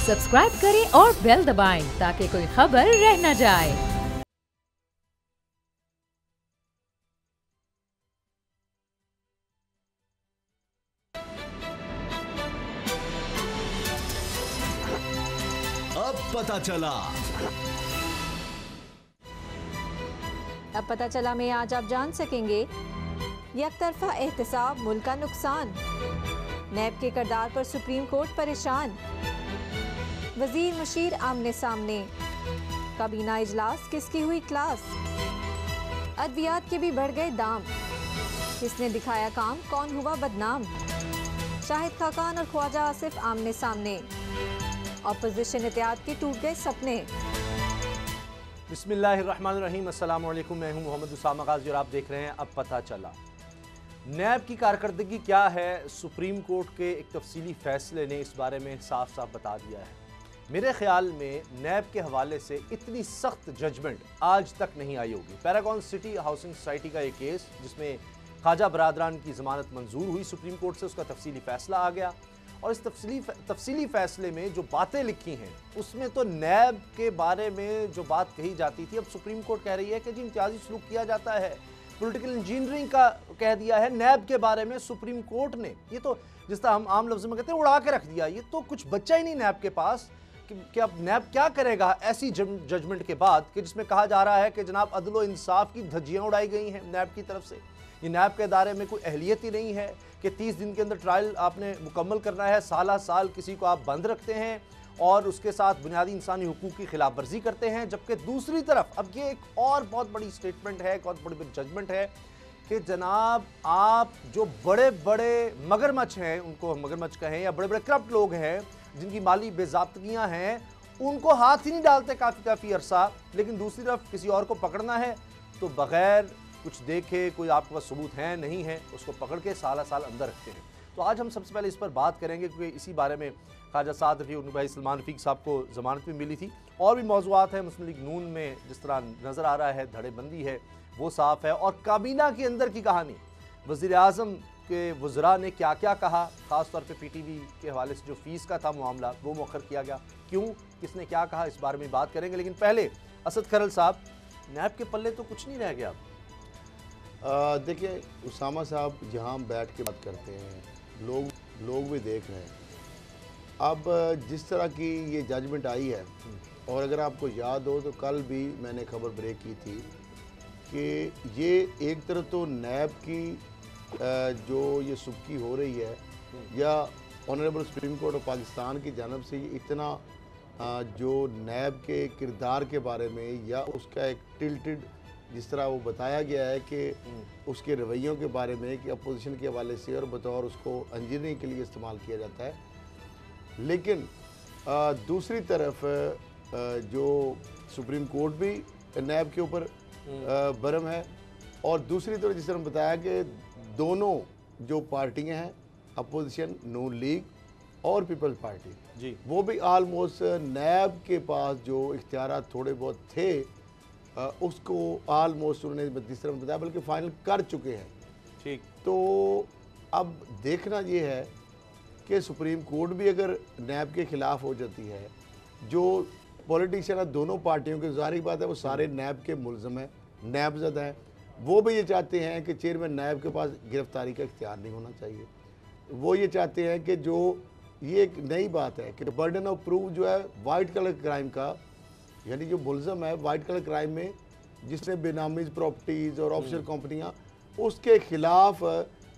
Subscribe करें और bell दबाएं ताकि कोई खबर रह न जाए। अब पता चला। अब पता चला में आज आप जान सकेंगे यकतरफा एहतसाब मुल्क का नुकसान, नैब के किरदार पर सुप्रीम कोर्ट परेशान, वजीर मुशीर आमने सामने, काबीना इजलास किसकी हुई क्लास, अद्वियात के भी बढ़ गए दाम, किसने दिखाया काम कौन हुआ बदनाम, शाहिद खाकान और ख्वाजा आसिफ आमने सामने, ऑपोजिशन इत्तेहाद के टूट गए सपने। बिस्मिल्लाहिर्रहमानिर्रहीम, अस्सलाम वालेकुम। मैं हूं मोहम्मद उसामा गाजी और आप देख रहे हैं अब पता चला। नैब की कारकर्दगी क्या है, सुप्रीम कोर्ट के एक तफसीली फैसले ने इस बारे में साफ साफ बता दिया है। मेरे ख्याल में नैब के हवाले से इतनी सख्त जजमेंट आज तक नहीं आई होगी। पैरागॉन सिटी हाउसिंग सोसाइटी का एक केस जिसमें ख्वाजा बरादरान की ज़मानत मंजूर हुई सुप्रीम कोर्ट से, उसका तफसीली फ़ैसला आ गया और इस तफसीली फ़ैसले में जो बातें लिखी हैं उसमें तो नैब के बारे में जो बात कही जाती थी, अब सुप्रीम कोर्ट कह रही है कि जी इम्तियाजी सलूक किया जाता है, पॉलिटिकल इंजीनियरिंग का कह दिया है नैब के बारे में सुप्रीम कोर्ट ने। ये तो जिस तरह हम आम लफ्ज़ में कहते हैं उड़ा के रख दिया। ये तो कुछ बच्चा ही नहीं नैब के पास कि अब नैब क्या करेगा ऐसी जजमेंट के बाद कि जिसमें कहा जा रहा है कि जनाब अदल व इंसाफ की धज्जियाँ उड़ाई गई हैं नैब की तरफ से। ये नैब के इदारे में कोई अहलियत ही नहीं है कि 30 दिन के अंदर ट्रायल आपने मुकम्मल करना है, साल किसी को आप बंद रखते हैं और उसके साथ बुनियादी इंसानी हुकूक की खिलाफ वर्जी करते हैं। जबकि दूसरी तरफ अब ये एक और बहुत बड़ी स्टेटमेंट है, बहुत बड़ी जजमेंट है कि जनाब आप जो बड़े बड़े मगरमच्छ हैं, उनको मगरमच्छ कहें या बड़े बड़े करप्ट लोग हैं जिनकी माली बेज़ाब्तगियाँ हैं, उनको हाथ ही नहीं डालते काफ़ी अरसा, लेकिन दूसरी तरफ किसी और को पकड़ना है तो बग़ैर कुछ देखे, कोई आपके पास सबूत है नहीं है, उसको पकड़ के साल अंदर रखते हैं। तो आज हम सबसे पहले इस पर बात करेंगे क्योंकि इसी बारे में ख्वाजा साद रफ़ी उन भाई सलमान रफ़ीक साहब को ज़मानत में मिली थी। और भी मौज़ूआत हैं, मुस्लिम लीग नून में जिस तरह नज़र आ रहा है धड़ेबंदी है वो साफ़ है, और काबीना के अंदर की कहानी, वज़ीर आज़म के वज़रा ने क्या क्या कहा, ख़ास तौर पे PTV के हवाले से जो फ़ीस का था मामला वो मौखर किया गया, क्यों, किसने क्या कहा, इस बारे में बात करेंगे। लेकिन पहले असद खरल साहब, नैब के पल्ले तो कुछ नहीं रह गया। देखिए उसामा साहब, जहाँ हम बैठ के बात करते हैं लोग भी देख रहे हैं। अब जिस तरह की ये जजमेंट आई है, और अगर आपको याद हो तो कल भी मैंने खबर ब्रेक की थी कि ये एक तरफ तो नैब की जो ये सुबकी हो रही है या honourable supreme court of Pakistan की जानब से इतना जो नैब के किरदार के बारे में या उसका एक टिल्टेड जिस तरह वो बताया गया है कि उसके रवैयों के बारे में कि अपोजिशन के हवाले से और बतौर उसको इंजीनियरिंग के लिए इस्तेमाल किया जाता है। लेकिन दूसरी तरफ जो सुप्रीम कोर्ट भी नैब के ऊपर बरम है, और दूसरी तरफ जिस तरह बताया कि दोनों जो पार्टियां हैं, अपोजिशन नून लीग और पीपल्स पार्टी जी, वो भी आलमोस्ट नैब के पास जो इख्तियार थोड़े बहुत थे उसको आलमोस्ट उन्होंने जिस तरह बताया बल्कि फाइनल कर चुके हैं। ठीक, तो अब देखना ये है कि सुप्रीम कोर्ट भी अगर नैब के ख़िलाफ़ हो जाती है, जो पॉलिटिशियन है दोनों पार्टियों की, ज़ाहिर बात है वो सारे नैब के मुलज़म हैं, नैबज़द हैं, वो भी ये चाहते हैं कि चेयरमैन नैब के पास गिरफ्तारी का इख्तियार नहीं होना चाहिए। वो ये चाहते हैं कि जो ये एक नई बात है कि बर्डन ऑफ प्रूफ जो है वाइट कलर क्राइम का, यानी जो मुलज़म है वाइट कलर क्राइम में जिसने बेनामीज प्रॉपर्टीज़ और ऑफिशियल कंपनियां, उसके ख़िलाफ़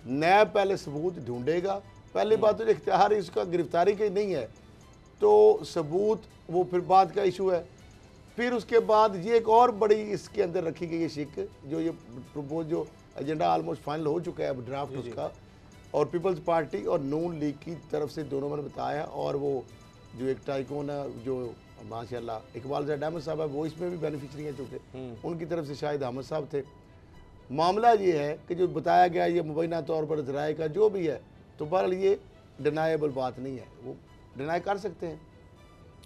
नैब पहले सबूत ढूंढेगा। पहली बात तो इख्तियार इसका गिरफ्तारी का नहीं है, तो सबूत वो फिर बाद का इशू है। फिर उसके बाद ये एक और बड़ी इसके अंदर रखी गई है शिक, जो ये प्रपोज जो एजेंडा ऑलमोस्ट फाइनल हो चुका है अब ड्राफ्ट उसका, और पीपल्स पार्टी और नून लीग की तरफ से दोनों मैंने बताया, और वो जो एक टाइकोन है जो माशाल्लाह इकबाल ज़ैद अहमद साहब है वो इसमें भी बेनिफिशरी हैं, चूँकि उनकी तरफ से शाहिद अहमद साहब थे। मामला ये है कि जो बताया गया ये मुबैना तौर पर ज़राए का जो भी है, तो बहरहाल ये डिनाएबल बात नहीं है, वो डिनाई कर सकते हैं।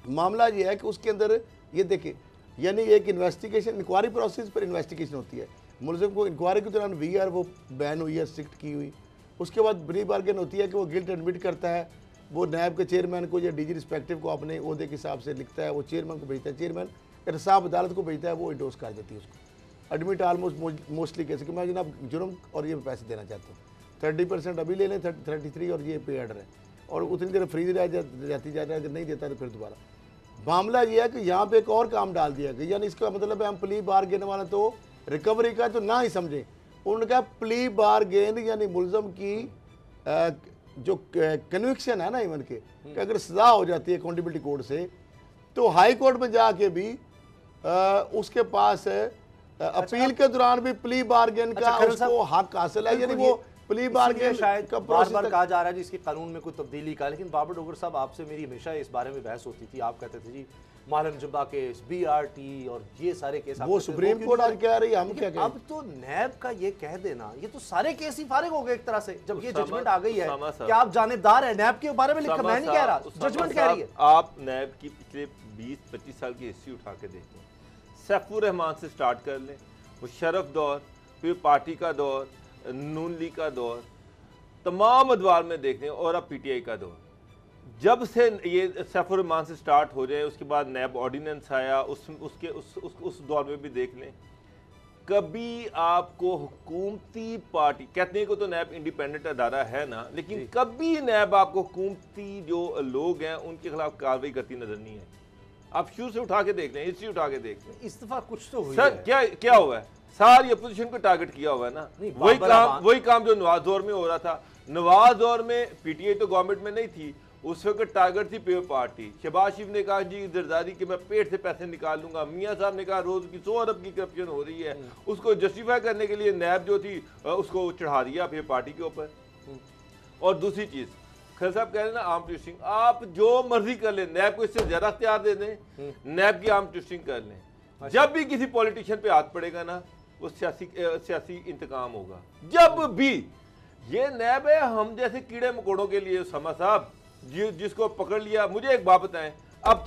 मामला ये है कि उसके अंदर ये देखें, यानी एक इन्वेस्टिगेशन इंक्वायरी प्रोसेस पर इन्वेस्टिगेशन होती है, मुलज़िम को इंक्वायरी के दौरान VR वो बैन हुई है, स्ट्रिक्ट की हुई, उसके बाद प्री बार्गेन होती है कि वो गिल्ट एडमिट करता है, वो नैब के चेयरमैन को या डीजी रिस्पेक्टिव को अपने ओहदे के हिसाब से लिखता है, वो चेयरमैन को भेजता है, चेयरमैन एहतसाब अदालत को भेजता है, वो इंडोर्स कर देती है उसको। एडमिट आलमोस्ट मोस्टली कैसे कि मैं जनाब जुर्म और ये पैसे देना चाहता हूँ, 30% अभी ले लें, 33 और ये पे ऑर्डर है, और उतनी देर फ्रीज रह जाती जा रहा है, नहीं देता तो फिर दोबारा। मामला ये है कि यहाँ पे एक और काम डाल दिया गया, यानी इसका मतलब है हम प्ली बार गेन वाला तो रिकवरी का तो ना ही समझें। उन्होंने कहा प्ली बार गेन यानी मुलजम की जो कन्विक्शन है ना इवन के, कि अगर सजा हो जाती है अकाउंटेबिलिटी कोर्ट से, तो हाई कोर्ट में जाके भी उसके पास अपील के दौरान भी प्ली बार्गेन का उसको हक हासिल है, यानी वो प्ली बार्गेन शायद बार कहा जा रहा है जिसकी कानून में कोई तब्दीली का। लेकिन बाबर डोगर साहब, आपसे मेरी हमेशा इस बारे में बहस होती थी, आप कहते थे जी मालम जब्बा केस, BRT और ये सारे केस वो सुप्रीम कोर्ट आज कह रही है, हम क्या कहें। अब तो नैब का ये कह देना, ये तो सारे केस ही फारिग हो गए एक तरह से, जब ये जजमेंट आ गई है कि आप जानेदार है। नैब के बारे में लिखा, मैं नहीं कह रहा, जजमेंट कह रही है। आप नैब की पिछले 20-25 साल की हिस्ट्री उठा के देखें, सैफुर रहमान से स्टार्ट कर लें, मुशर्रफ दौर, फिर पार्टी का दौर, नून लीग का दौर, तमाम अदवार में देख लें, और अब PTI का दौर। जब से ये सैफुर रहमान से स्टार्ट हो जाए, उसके बाद नैब ऑर्डिनेंस आया, उस दौर में भी देख लें, कभी आपको हुकूमती पार्टी कहते हैं को तो नैब इंडिपेंडेंट अदारा है ना, लेकिन कभी नैब आपको हुकूमती जो लोग हैं उनके खिलाफ कार्रवाई करती नजर नहीं है। आप शुरू से उठा के देख लें, हिस्ट्री उठा के देख लें, इस दफा कुछ तो हुई सर है। क्या हुआ है, सारी अपोजिशन को टारगेट किया हुआ है ना। वही काम जो नवाज दौर में हो रहा था। नवाज दौर में PTI तो गवर्नमेंट में नहीं थी, उस वक्त टारगेट थी पीपल पार्टी। शहबाज शरीफ ने कहा जी जरदारी के मैं पेट से पैसे निकाल लूंगा, मियां साहब ने कहा रोज की 100 अरब की करप्शन हो रही है, उसको जस्टिफाई करने के लिए नैब जो थी उसको चढ़ा दिया पीपल पार्टी के ऊपर। और दूसरी चीज, खैर साहब कह रहे हैं ना आर्म ट्विस्टिंग, आप जो मर्जी कर लें, नैब को इससे ज्यादा इख्तियार दे दें, नैब की आर्म ट्विस्टिंग कर लें। जब भी किसी पॉलिटिशियन पे हाथ पड़ेगा ना, वो सियासी इंतकाम होगा। जब भी ये नैब है हम जैसे कीड़े मकोड़ों के लिए, समा साहब जिसको पकड़ लिया। मुझे एक बात बताएं, अब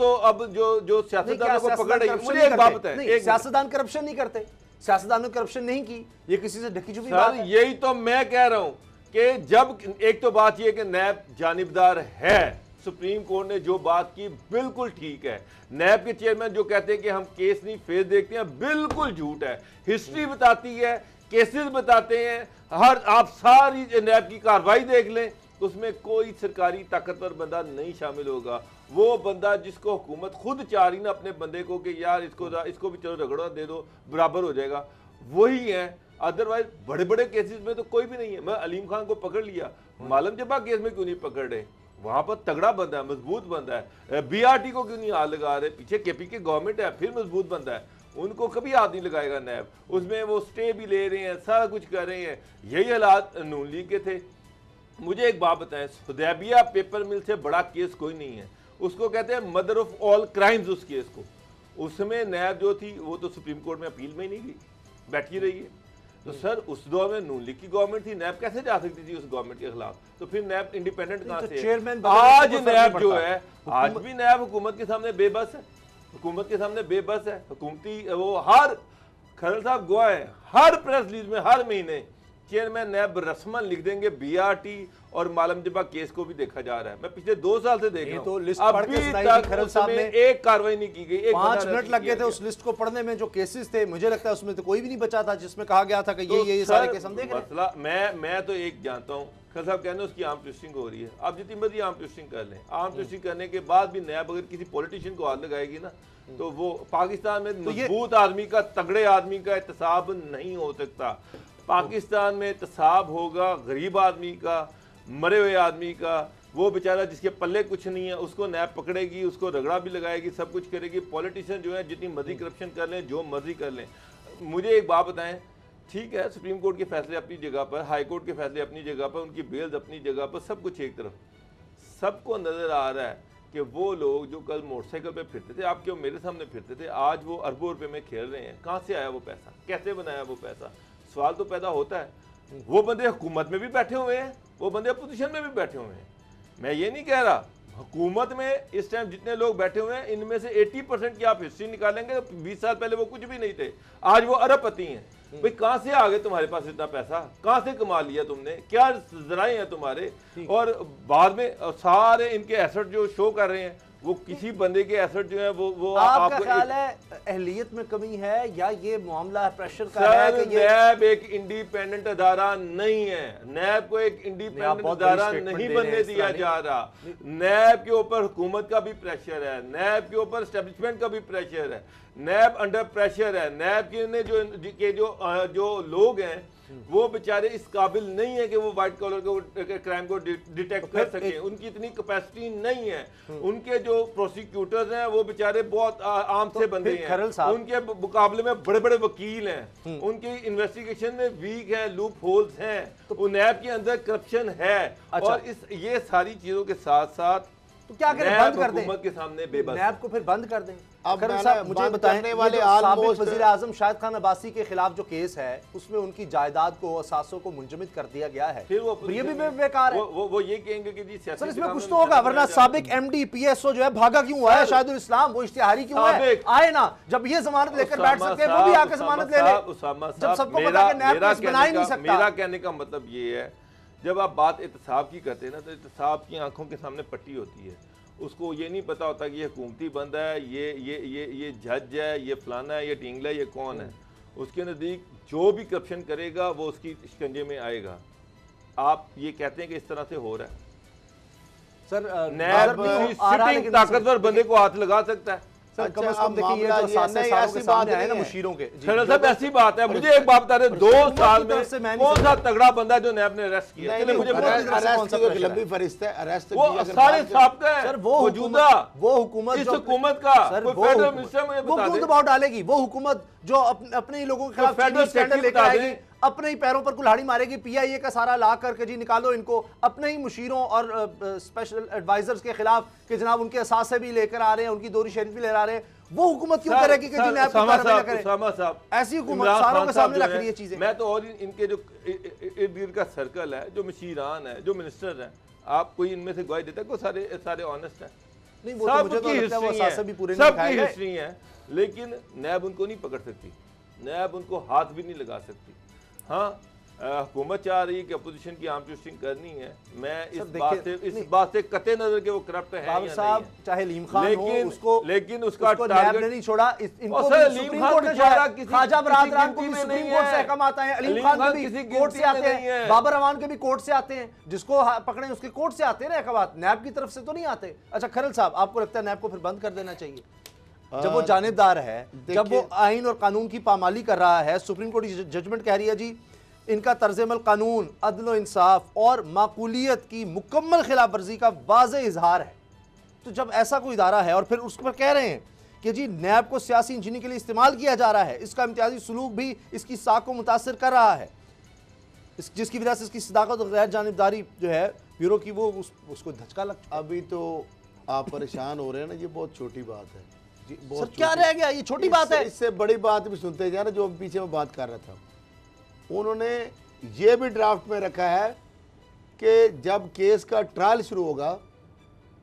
जो सियासतदानों को पकड़ रही है, मुझे एक बात बताएं, सियासतदान करप्शन नहीं करते, सियासतदान ने करप्शन नहीं की, ये किसी से ढकी छुपी बात है। यही तो मैं कह रहा हूं कि जब एक तो बात यह कि नैब जानिबदार है, सुप्रीम कोर्ट ने जो बात की बिल्कुल ठीक है। नैब के चेयरमैन जो कहते हैं कि हम केस नहीं फेस देखते हैं, बिल्कुल झूठ है। हिस्ट्री बताती है, केसेस बताते हैं, आप सारी नैब की कार्रवाई देख लें, उसमें कोई सरकारी ताकतवर बंदा नहीं शामिल होगा। वो बंदा जिसको हुकूमत खुद चाह रही ना अपने बंदे को कि यार इसको भी चलो रगड़ा दे दो, बराबर हो जाएगा, वही है। अदरवाइज बड़े बड़े केसेस में तो कोई भी नहीं है। मैं अलीम खान को पकड़ लिया, मालम जब्बा केस में क्यों नहीं पकड़ रहे? वहां पर तगड़ा बंदा है, मजबूत बंदा है। BRT को क्यों नहीं हाथ लगा रहे? पीछे KPK गवर्नमेंट है, फिर मजबूत बंदा है, उनको कभी हाथ नहीं लगाएगा नैब। उसमें वो स्टे भी ले रहे हैं, सारा कुछ कर रहे हैं। यही हालात नून लीग के थे। मुझे एक बात बताएं, हुदैबिया पेपर मिल से बड़ा केस कोई नहीं है, उसको कहते हैं मदर ऑफ ऑल क्राइम्स। उस केस को, उसमें नैब जो थी वो तो सुप्रीम कोर्ट में अपील में ही नहीं गई, बैठी रही है। तो सर उस दौर में नून लीग की गवर्नमेंट थी, नैब कैसे जा सकती थी उस गवर्नमेंट के खिलाफ? तो फिर नैब इंडिपेंडेंट कहां से है? आज नैब जो है, आज भी नैब हुकूमत के सामने बेबस है, हुकूमत के सामने बेबस है। हुकूमती वो हर खरल साहब गवाह है, हर प्रेस रिलीज में हर महीने चेयरमैन नैब रस्मन लिख देंगे BRT और मालम जब्बा केस को भी देखा जा रहा है। मैं पिछले 2 साल से देख रहा हूं, तो लिस्ट अभी पढ़ के सुनाई तक खरल साहब ने एक कार्रवाई नहीं की गई। 5 मिनट लग गए थे उस लिस्ट को पढ़ने में। जो केसेस थे मुझे लगता है उसमें तो कोई भी नहीं बचा था जिसमें कहा गया था कि ये सारे केस हम देख रहे हैं। मसला मैं तो एक जानता हूं, खैर साहब कहने उसकी आर्म ट्विस्टिंग हो रही है। आप जितनी मर्जी आर्म ट्विस्टिंग कर लें, आर्म ट्विस्टिंग करने के बाद भी नैब अगर किसी पॉलिटिशियन को हाथ लगाएगी ना, तो वो पाकिस्तान में मजबूत आदमी का, तगड़े आदमी का एहतसाब नहीं हो सकता। पाकिस्तान में एहतसाब होगा गरीब आदमी का, मरे हुए आदमी का। वो बेचारा जिसके पल्ले कुछ नहीं है, उसको नैब पकड़ेगी, उसको रगड़ा भी लगाएगी, सब कुछ करेगी। पॉलिटिशियन जो है जितनी मर्जी करप्शन कर लें, जो मर्जी कर लें। मुझे एक बात बताएं, ठीक है सुप्रीम कोर्ट के फैसले अपनी जगह पर, हाई कोर्ट के फैसले अपनी जगह पर, उनकी बेल्स अपनी जगह पर, सब कुछ एक तरफ। सबको नजर आ रहा है कि वो लोग जो कल मोटरसाइकिल पे फिरते थे, आप क्यों मेरे सामने फिरते थे, आज वो अरबों रुपए में खेल रहे हैं। कहाँ से आया वो पैसा, कैसे बनाया वो पैसा? सवाल तो पैदा होता है। वो बंदे हुकूमत में भी बैठे हुए हैं, वो बंदे अपोजिशन में भी बैठे हुए हैं। मैं ये नहीं कह रहा, हुकूमत में इस टाइम जितने लोग बैठे हुए हैं इनमें से 80% की आप हिस्ट्री निकालेंगे तो 20 साल पहले वो कुछ भी नहीं थे, आज वो अरबपति हैं। भाई कहां से आ गए तुम्हारे पास इतना पैसा, कहां से कमा लिया तुमने, क्या जराए हैं तुम्हारे? और बाद में सारे इनके एसेट जो शो कर रहे हैं वो किसी बंदे के एसेट जो है वो आपका ख्याल है अहलियत में कमी है या ये मामला प्रेशर का है कि ये नैब एक इंडिपेंडेंट अदारा नहीं है। नैब को एक इंडिपेंडेंट अदारा नहीं बनने दिया जा रहा। नैब के ऊपर हुकूमत का भी प्रेशर है, नैब के ऊपर एस्टेब्लिशमेंट का भी प्रेशर है, नैब अंडर प्रेशर है। नैब के जो लोग हैं वो बेचारे इस काबिल नहीं है कि वो व्हाइट कॉलर को क्राइम को डिटेक्ट कर सके, उनकी इतनी कैपेसिटी नहीं है। उनके जो प्रोसिक्यूटर्स हैं वो बेचारे बहुत आम से बंदे हैं, उनके मुकाबले में बड़े बड़े वकील हैं, उनकी इन्वेस्टिगेशन में वीक है, लूप होल्स हैं, तो नैब के अंदर करप्शन है। और ये सारी चीजों के साथ साथ तो क्या करें, बंद कर दें हुकूमत के सामने बेबस, नैब को फिर बंद कर दें। अब मुझे बताएं वाले वज़ीर आज़म शाहिद खान अब्बासी के खिलाफ जो केस है उसमें उनकी जायदाद को, असासों को मुंजमद कर दिया गया है, फिर वो ये भी बेकार है। वो ये कहेंगे कि जी सर इसमें कुछ तो होगा, वरना साबिक एमडी पीएसओ जो है भागा क्यों हुआ है शाहिदुल इस्लाम, वो इश्तिहारी क्यों है? आए ना, जब ये जमानत लेकर बैठ सकते हैं वो भी आके जमानत ले ले, जब सबको पता है कि नैब केस बना ही नहीं सकता। मेरा कहने का मतलब ये है, जब आप बात एहतसाब की करते हैं ना तो एहतसाब की आंखों के सामने पट्टी होती है, उसको ये नहीं पता होता कि ये हुकूमती बंदा है, ये जज है, ये फलाना है, ये टिंगला है, ये कौन है। उसके नज़दीक जो भी करप्शन करेगा वो उसकी शिकंजे में आएगा। आप ये कहते हैं कि इस तरह से हो रहा है। सर नैब ताकतवर बंदे को हाथ लगा सकता है। सर कम से कम देखिए ये जो सालों के सामने आए ना मुशीरों के, साहब ऐसी बात है। मुझे एक बात बता रहे, 2 साल में कौन सा तगड़ा बंदा जो नैब ने अरेस्ट किया? मुझे लंबी फरिश्त है, अरेस्ट वो सारे साबित है। सर वो मौजूदा वो हुकूमत इस हुकूमत का फेडरल मिनिस्टर मुझे बता दे, वो दबाव डालेगी, वो हुकूमत जो अपने ही लोगों के खिलाफ फेडरल स्टैंडर्ड लेकर आएगी, अपने ही पैरों पर कुल्हाड़ी मारेगी, पीआईए का सारा ला करके जी निकालो इनको, अपने ही मुशीरों और स्पेशल एडवाइजर्स के खिलाफ कि जनाब उनके असासे भी लेकर आ रहे हैं, उनकी दोहरी शरीफ भी ले आ रहे हैं। वो हुकूमत क्यों करेगी कि जी नैब को कार्रवाई न करे? ऐसी हुकूमत सारों के सामने रख रही है चीजें। मैं तो और इनके जो इर्द गिर्द का सर्कल है, जो मशीरान है, जो मिनिस्टर हैं, आप कोई इनमें से गवाही देता है? कोई सारे ऑनेस्ट हैं? नहीं, वो तो मुझे तो लगता है वो असासे भी पूरे नहीं सबकी हिस्ट्री है, लेकिन नैब उनको नहीं पकड़ सकती, नैब उनको हाथ भी नहीं लगा सकती। हाँ, हुकूमत चाह रही है कि अपोजिशन की आर्म ट्विस्टिंग करनी है। मैं इस बात से कतई नजर के वो करप्ट है या साहब, नहीं है। चाहे लीम खान हो उसको, लेकिन उसका टारगेट नहीं छोड़ा, इनको सुप्रीम कोर्ट ने छोड़ा, ख्वाजा बरादरान को भी सुप्रीम कोर्ट से अहकाम आता है, अलीम खान के भी कोर्ट से आते हैं, बाबर अवान के भी कोर्ट से आते हैं, जिसको पकड़े उसके कोर्ट से आते हैं अहकाम, नैब की तरफ से तो नहीं आते। अच्छा खरल साहब, आपको लगता है नैब को फिर बंद कर देना चाहिए जब वो जानिबदार है, जब वो आइन और कानून की पामाली कर रहा है? सुप्रीम कोर्ट की जजमेंट कह रही है जी इनका तर्ज़-ए-अमल कानून, अदल इंसाफ और माकूलियत की मुकम्मल खिलाफ वर्जी का वाज़े इजहार है। तो जब ऐसा कोई इदारा है और फिर उस पर कह रहे हैं कि जी नैब को सियासी इंजीनियरिंग के लिए इस्तेमाल किया जा रहा है, इसका इम्तियाजी सलूक भी इसकी साख को मुतासर कर रहा है, जिसकी वजह से इसकी सदाकत और गैर जानिबदारी जो है ब्यूरो की वो उसको धचका लग। अभी तो आप परेशान हो रहे हैं ना, ये बहुत छोटी बात है जी, बहुत सर क्या रह गया, ये छोटी बात है? इससे बड़ी बात भी सुनते जाए ना, जो पीछे मैं बात कर रहा था। उन्होंने ये भी ड्राफ्ट में रखा है कि जब केस का ट्रायल शुरू होगा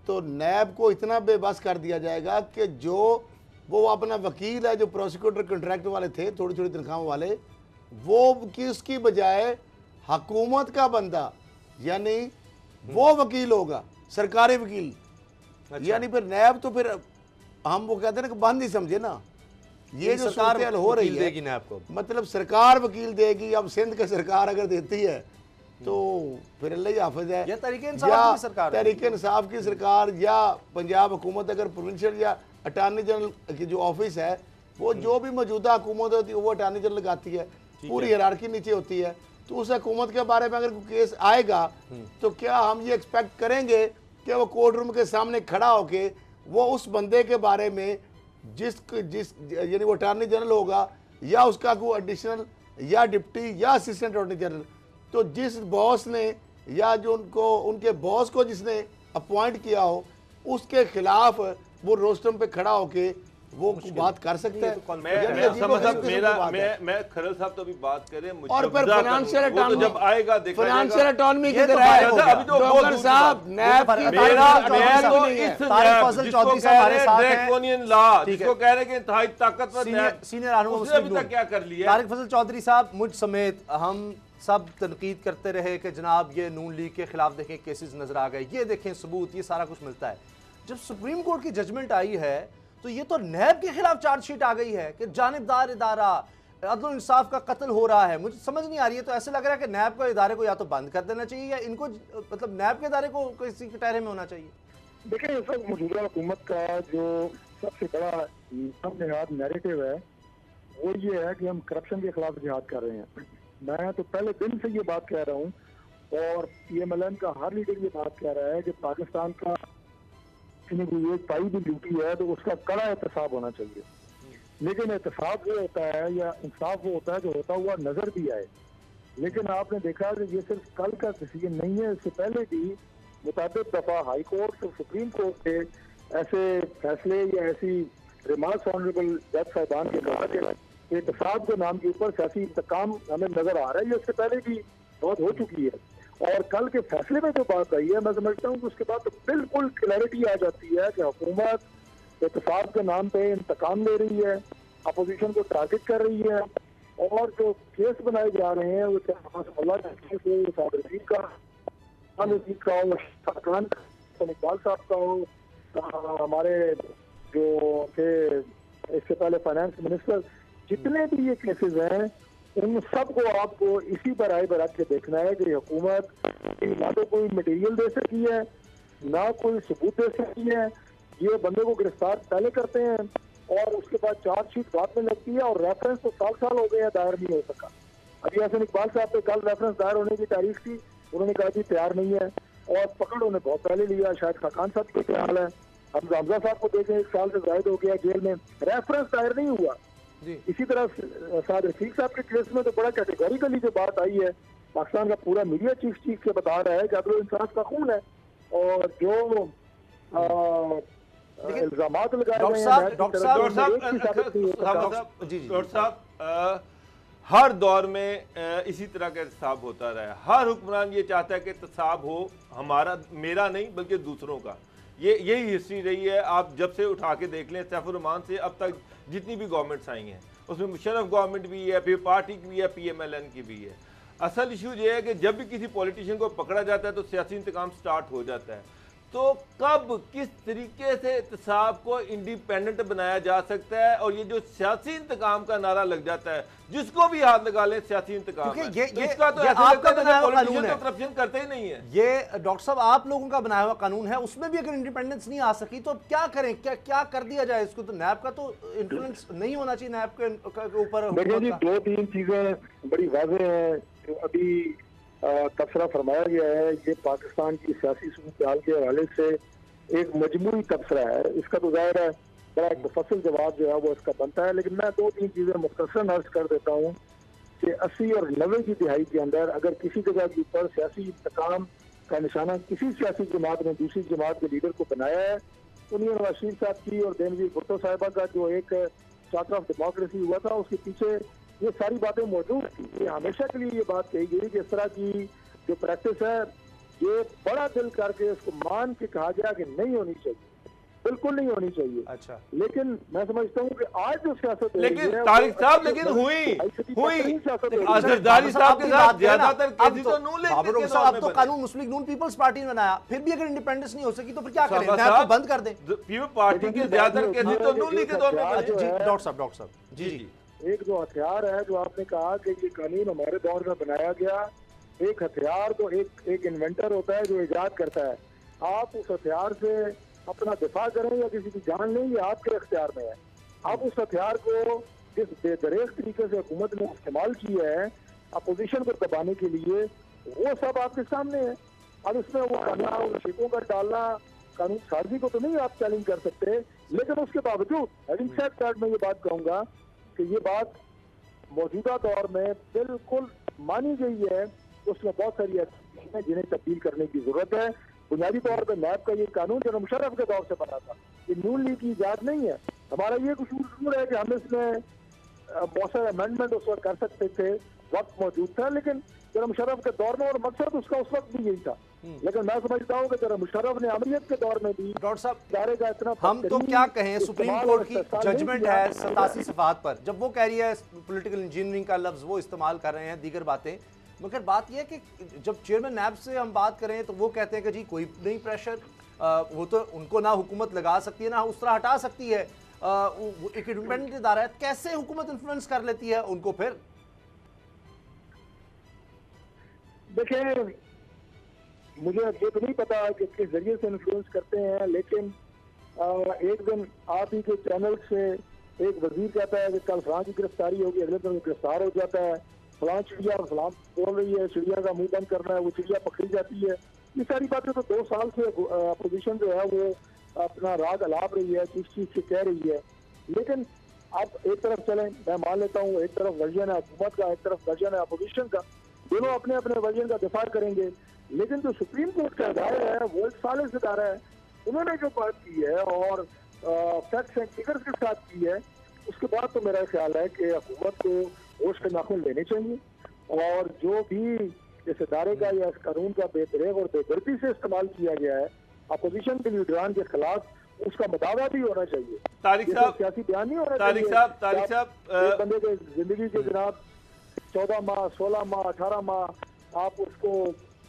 तो नैब को इतना बेबस कर दिया जाएगा कि जो वो अपना वकील है, जो प्रोसिक्यूटर कॉन्ट्रैक्ट वाले थे, थोड़ी थोड़ी तनख्वाहों वाले, वो कि उसकी बजाय हुकूमत का बंदा यानी वो वकील होगा, सरकारी वकील। अच्छा। यानी फिर नैब तो फिर हम वो कहते हैं ना कि बंद ही समझे ना, ये जो सूरत हो रही है नैब को, मतलब सरकार वकील देगी। अब सिंध की सरकार अगर देती है तो फिर अल्लाह ही हाफिज है, या तहरीक इंसाफ की सरकार, तहरीक इंसाफ की सरकार, या पंजाब हुकूमत अगर प्रोविंशियल या अटार्नी जनरल की जो ऑफिस है वो जो भी मौजूदा हुकूमत होती है वो अटार्नी जनरल लगाती है, पूरी हियरार्की नीचे होती है। तो उस हुकूमत के बारे में अगर कोई केस आएगा तो क्या हम ये एक्सपेक्ट करेंगे कि वो कोर्ट रूम के सामने खड़ा होके वो उस बंदे के बारे में जिस यानी वो अटार्नी जनरल होगा या उसका कोई एडिशनल या डिप्टी या असिस्टेंट अटॉर्नी जनरल, तो जिस बॉस ने या जो उनके बॉस को जिसने अपॉइंट किया हो उसके खिलाफ वो रोस्टम पे खड़ा होके वो बात कर सकता है। मैं खरल साहब तो अभी बात करें और फिर फाइनेंशियल ऑटोनॉमी जब आएगा देखा जाएगा। फाइनेंशियल ऑटोनॉमी किधर है? अभी तो डॉक्टर साहब नैब की जिसको कह रहे हैं कि इंतहाई ताकतवर सीनियर अभी तक क्या कर लिया। तारिक फजल चौधरी साहब, मुझ समेत हम सब तनकीद करते रहे कि जनाब ये नून लीग के खिलाफ देखें केसेस नजर आ गए, ये देखें सबूत, ये सारा कुछ मिलता है। जब सुप्रीम कोर्ट की जजमेंट आई है तो ये तो नैब के खिलाफ चार्जशीट आ गई है कि जानिबदार इदारा, अदल इंसाफ का कत्ल हो रहा है। मुझे समझ नहीं आ रही है, तो ऐसे लग रहा है कि नैब को इदारे को या तो बंद कर देना चाहिए या इनको मतलब नैब के इदारे को किसी के टहरे में होना चाहिए। देखिए इस वक्त मौजूदा हुकूमत का जो सबसे बड़ा सामने नैरेटिव है वो ये है कि हम करप्शन के खिलाफ जिहाद कर रहे हैं। मैं तो पहले दिन से ये बात कह रहा हूँ और PMLN का हर लीडर ये बात कह रहा है कि पाकिस्तान का कोई एक पाई भी ड्यूटी है तो उसका कड़ा एहतसाब होना चाहिए। लेकिन एहतसाब वो होता है या इंसाफ वो होता है जो होता हुआ नजर भी आए। लेकिन आपने देखा कि ये सिर्फ कल का डिसीजन नहीं है, इससे पहले भी मुताबिक दफा हाई कोर्ट और सुप्रीम कोर्ट के ऐसे फैसले या ऐसी रिमार्क्स ऑनरेबल जज साहिबान के कहा कि एहतसाब के नाम के ऊपर सियासी इंतकाम हमें नजर आ रहा है। ये इससे पहले भी बहुत हो चुकी है और कल के फैसले में जो बात आई है मैं समझता हूँ कि उसके बाद तो बिल्कुल क्लैरिटी आ जाती है कि हुकूमत एहतसाब के नाम पे इंतकाम ले रही है, अपोजिशन को टारगेट कर रही है और जो केस बनाए जा रहे हैं वो इकबाल साहब का हो, हमारे जो थे इससे पहले फाइनेंस मिनिस्टर, जितने भी ये केसेस हैं उन सबको आपको इसी पर आए रख के देखना है कि हुकूमत ना तो कोई मटेरियल दे सकी है ना कोई सबूत दे सकी है। ये बंदे को गिरफ्तार पहले करते हैं और उसके बाद चार्जशीट बाद में लगती है और रेफरेंस तो साल हो गए हैं, दायर नहीं हो सका। अभी ऐसे इकबाल साहब पे कल रेफरेंस दायर होने की तारीख थी, उन्होंने कहा कि तैयार नहीं है और पकड़ उन्हें बहुत पहले लिया। शायद खाकान साहब की क्या हाल है, हम हमजा साहब को देखें 1 साल से जायद हो गया जेल में, रेफरेंस दायर नहीं हुआ। इसी तरह साद रफीक साहब के केस में तो बड़ा कैटेगोरिकली जो बात आई है, पाकिस्तान का पूरा मीडिया चीफ के बता रहा है कि अदल इंसाफ का खून है और जो इल्जामात लगाए गए हैं। डॉक्टर साहब हर दौर में इसी तरह का एहतसाब होता रहा है। हर हुक्मरान ये चाहता है कि एहतसाब हो हमारा, मेरा नहीं बल्कि दूसरों का। यही हिस्ट्री रही है। आप जब से उठा के देख लें सैफुर रहमान से अब तक जितनी भी गवर्नमेंट्स आई हैं उसमें मुशर्रफ गवर्नमेंट भी है, फिर पार्टी की भी है, PMLN की भी है। असल इशू ये है कि जब भी किसी पॉलिटिशियन को पकड़ा जाता है तो सियासी इंतकाम स्टार्ट हो जाता है। तो कब किस तरीके से एहतसाब को इंडिपेंडेंट बनाया जा सकता है और ये जो सियासी इंतकाम का नारा लग जाता है जिसको भी हाथ लगा ले सियासी इंतकाम है, तो इसका तो आपका बनाया हुआ कानून है, करप्शन करते ही नहीं है। ये डॉक्टर साहब आप लोगों का बनाया हुआ कानून है, उसमें भी अगर इंडिपेंडेंस नहीं आ सकी तो क्या करें, क्या कर दिया जाए इसको? तो नैब का तो इन्फ्लुएंस नहीं होना चाहिए नैब के ऊपर। देखिए जी 2-3 चीजें बड़ी वाज़ेह हैं जो अभी तबसरा फरमाया गया है। ये पाकिस्तान की सियासी सूरत-ए-हाल के हवाले से एक मजमूई तबसरा है, इसका तो जाहिर है बड़ा एक मुफस्सिल जवाब जो है वो इसका बनता है। लेकिन मैं 2-3 चीजें मुख्तसरन अर्ज कर देता हूँ कि 80 और 90 की दिहाई के अंदर अगर किसी जगह के ऊपर सियासी इंतकाम का निशाना किसी सियासी जमात ने दूसरी जमात के लीडर को बनाया है तो मियां नवाज शरीफ साहब की और बेनजीर भुट्टो साहिबा का जो एक चार्टर ऑफ डेमोक्रेसी हुआ था उसके पीछे ये सारी बातें मौजूद थी। ये हमेशा के लिए ये बात कही गई कि इस तरह की जो प्रैक्टिस है ये बड़ा दिल करके इसको मान के कहा गया कि नहीं होनी चाहिए, बिल्कुल नहीं होनी चाहिए। अच्छा, लेकिन मैं समझता हूँ कि आज जो सियासत लेकिन तारिक साहब लेकिन हुई अजहरदारी साहब के साथ ज्यादातर केसेस तो नून लीग के दौर में अब तो कानून मुस्लिम नून पीपल्स पार्टी ने बनाया, फिर भी अगर इंडिपेंडेंस नहीं हो सकी तो फिर क्या करें? नैब को बंद कर दें। पीपल पार्टी के ज्यादातर केसेस तो नून लीग के दौर में बने। डॉक्टर साहब जी जी, एक जो हथियार है जो आपने कहा कि ये कानून हमारे दौर में बनाया गया, एक हथियार तो एक इन्वेंटर होता है जो इजाद करता है। आप उस हथियार से अपना दिफा करें या किसी की जान लें, ये आपके इख्तियार में है। आप उस हथियार को जिस बेदरेक तरीके से हुकूमत ने इस्तेमाल किया है अपोजिशन को दबाने के लिए, वो सब आपके सामने है। अब इसमें वो करना, उन शिकों का डालना, कानून साजी को तो नहीं आप चैलेंज कर सकते। लेकिन उसके बावजूद हैविंग सेड दैट मैं ये बात कहूँगा कि ये बात मौजूदा दौर में बिल्कुल मानी गई है, उसमें बहुत सारी ऐसी हैं जिन्हें तब्दील करने की जरूरत है। बुनियादी तौर पर नैब का ये कानून जो मुशर्रफ के दौर से बना था, ये नून लीग की इजाद नहीं है, हमारा ये कसूर जरूर है कि हम इसमें बहुत सारे अमेंडमेंट उस वक्त कर सकते थे, वक्त मौजूद था, लेकिन जरा मुशर्रफ के दौर में, और मकसद उसका उस वक्त भी यही था। लेकिन मैं समझता हूँ कि जरा मुशर्रफ ने अमरीत के दौर में भी डॉक्टर साहब इदारे का इतना हम तो क्या कहें, सुप्रीम कोर्ट की जजमेंट है 87 सफ़हात पर, जब वो कह रही है पॉलिटिकल इंजीनियरिंग का लफ्ज़ वो इस्तेमाल कर रहे हैं, दीगर बातें, मगर बात यह है कि जब चेयरमैन नैब से हम बात करें तो वो कहते हैं कि जी कोई नहीं प्रेशर, वो तो उनको ना हुकूमत लगा सकती है ना उस तरह हटा सकती है, एक इंडिपेंडेंट इदारा है, कैसे हुकूमत इन्फ्लुएंस कर लेती है उनको? फिर देखिए, मुझे ये तो नहीं पता कि किस जरिए से इन्फ्लुएंस करते हैं, लेकिन एक दिन आप ही के चैनल से एक वजीर कहता है कि कल फलां की गिरफ्तारी होगी, अगले दिन गिरफ्तार हो जाता है, फलां चिड़िया फलां बोल रही है, चिड़िया का मुंह बंद करना है, वो चिड़िया पकड़ी जाती है। ये सारी बातें तो 2 साल से अपोजिशन जो है वो अपना राग अलाप रही है, किस चीज से कह रही है। लेकिन अब एक तरफ चलें, मैं मान लेता हूँ एक तरफ वर्जन है हुकूमत का, एक तरफ वर्जन है अपोजिशन का, दोनों अपने अपने वर्जन का दिफा करेंगे, लेकिन जो सुप्रीम कोर्ट का इदारा है वो एक सालिस इदारा है। उन्होंने जो बात की है और फैक्ट्स एंड फिगर्स के साथ की है, उसके बाद तो मेरा ख्याल है कि हुकूमत को होश के नाखून लेने चाहिए, और जो भी इस इदारे का या इस कानून का बेदरेग और बेदर्दी से इस्तेमाल किया गया है अपोजिशन के लीडरान के खिलाफ, उसका मदावा भी होना चाहिए। तारिक साहब, सियासी बयान नहीं होना तारिक चाहिए। साहब एक बंदे के जिंदगी के जनाब 14 माह 16 माह 18 माह आप उसको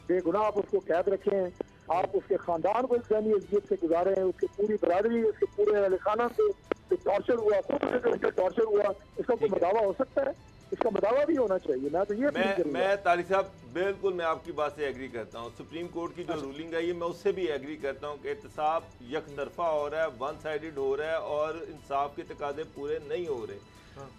बेगुनाह आप उसको कैद रखें, आप उसके खानदान को इंसानी अजियत से गुजारे हैं, उसकी पूरी बरादरी, उसके पूरे अहले खाना से टॉर्चर हुआ, खुद टॉर्चर हुआ, इसका कोई मदावा हो सकता है? इसका मदावा भी होना चाहिए। मैं तो ये मैं तारिक साहब बिल्कुल मैं आपकी बात से एग्री करता हूँ। सुप्रीम कोर्ट की जो रूलिंग आई है मैं उससे भी एग्री करता हूँ कि एहतसाब यकतरफा हो रहा है, वन साइडेड हो रहा है और इंसाफ के तकाजे पूरे नहीं हो रहे।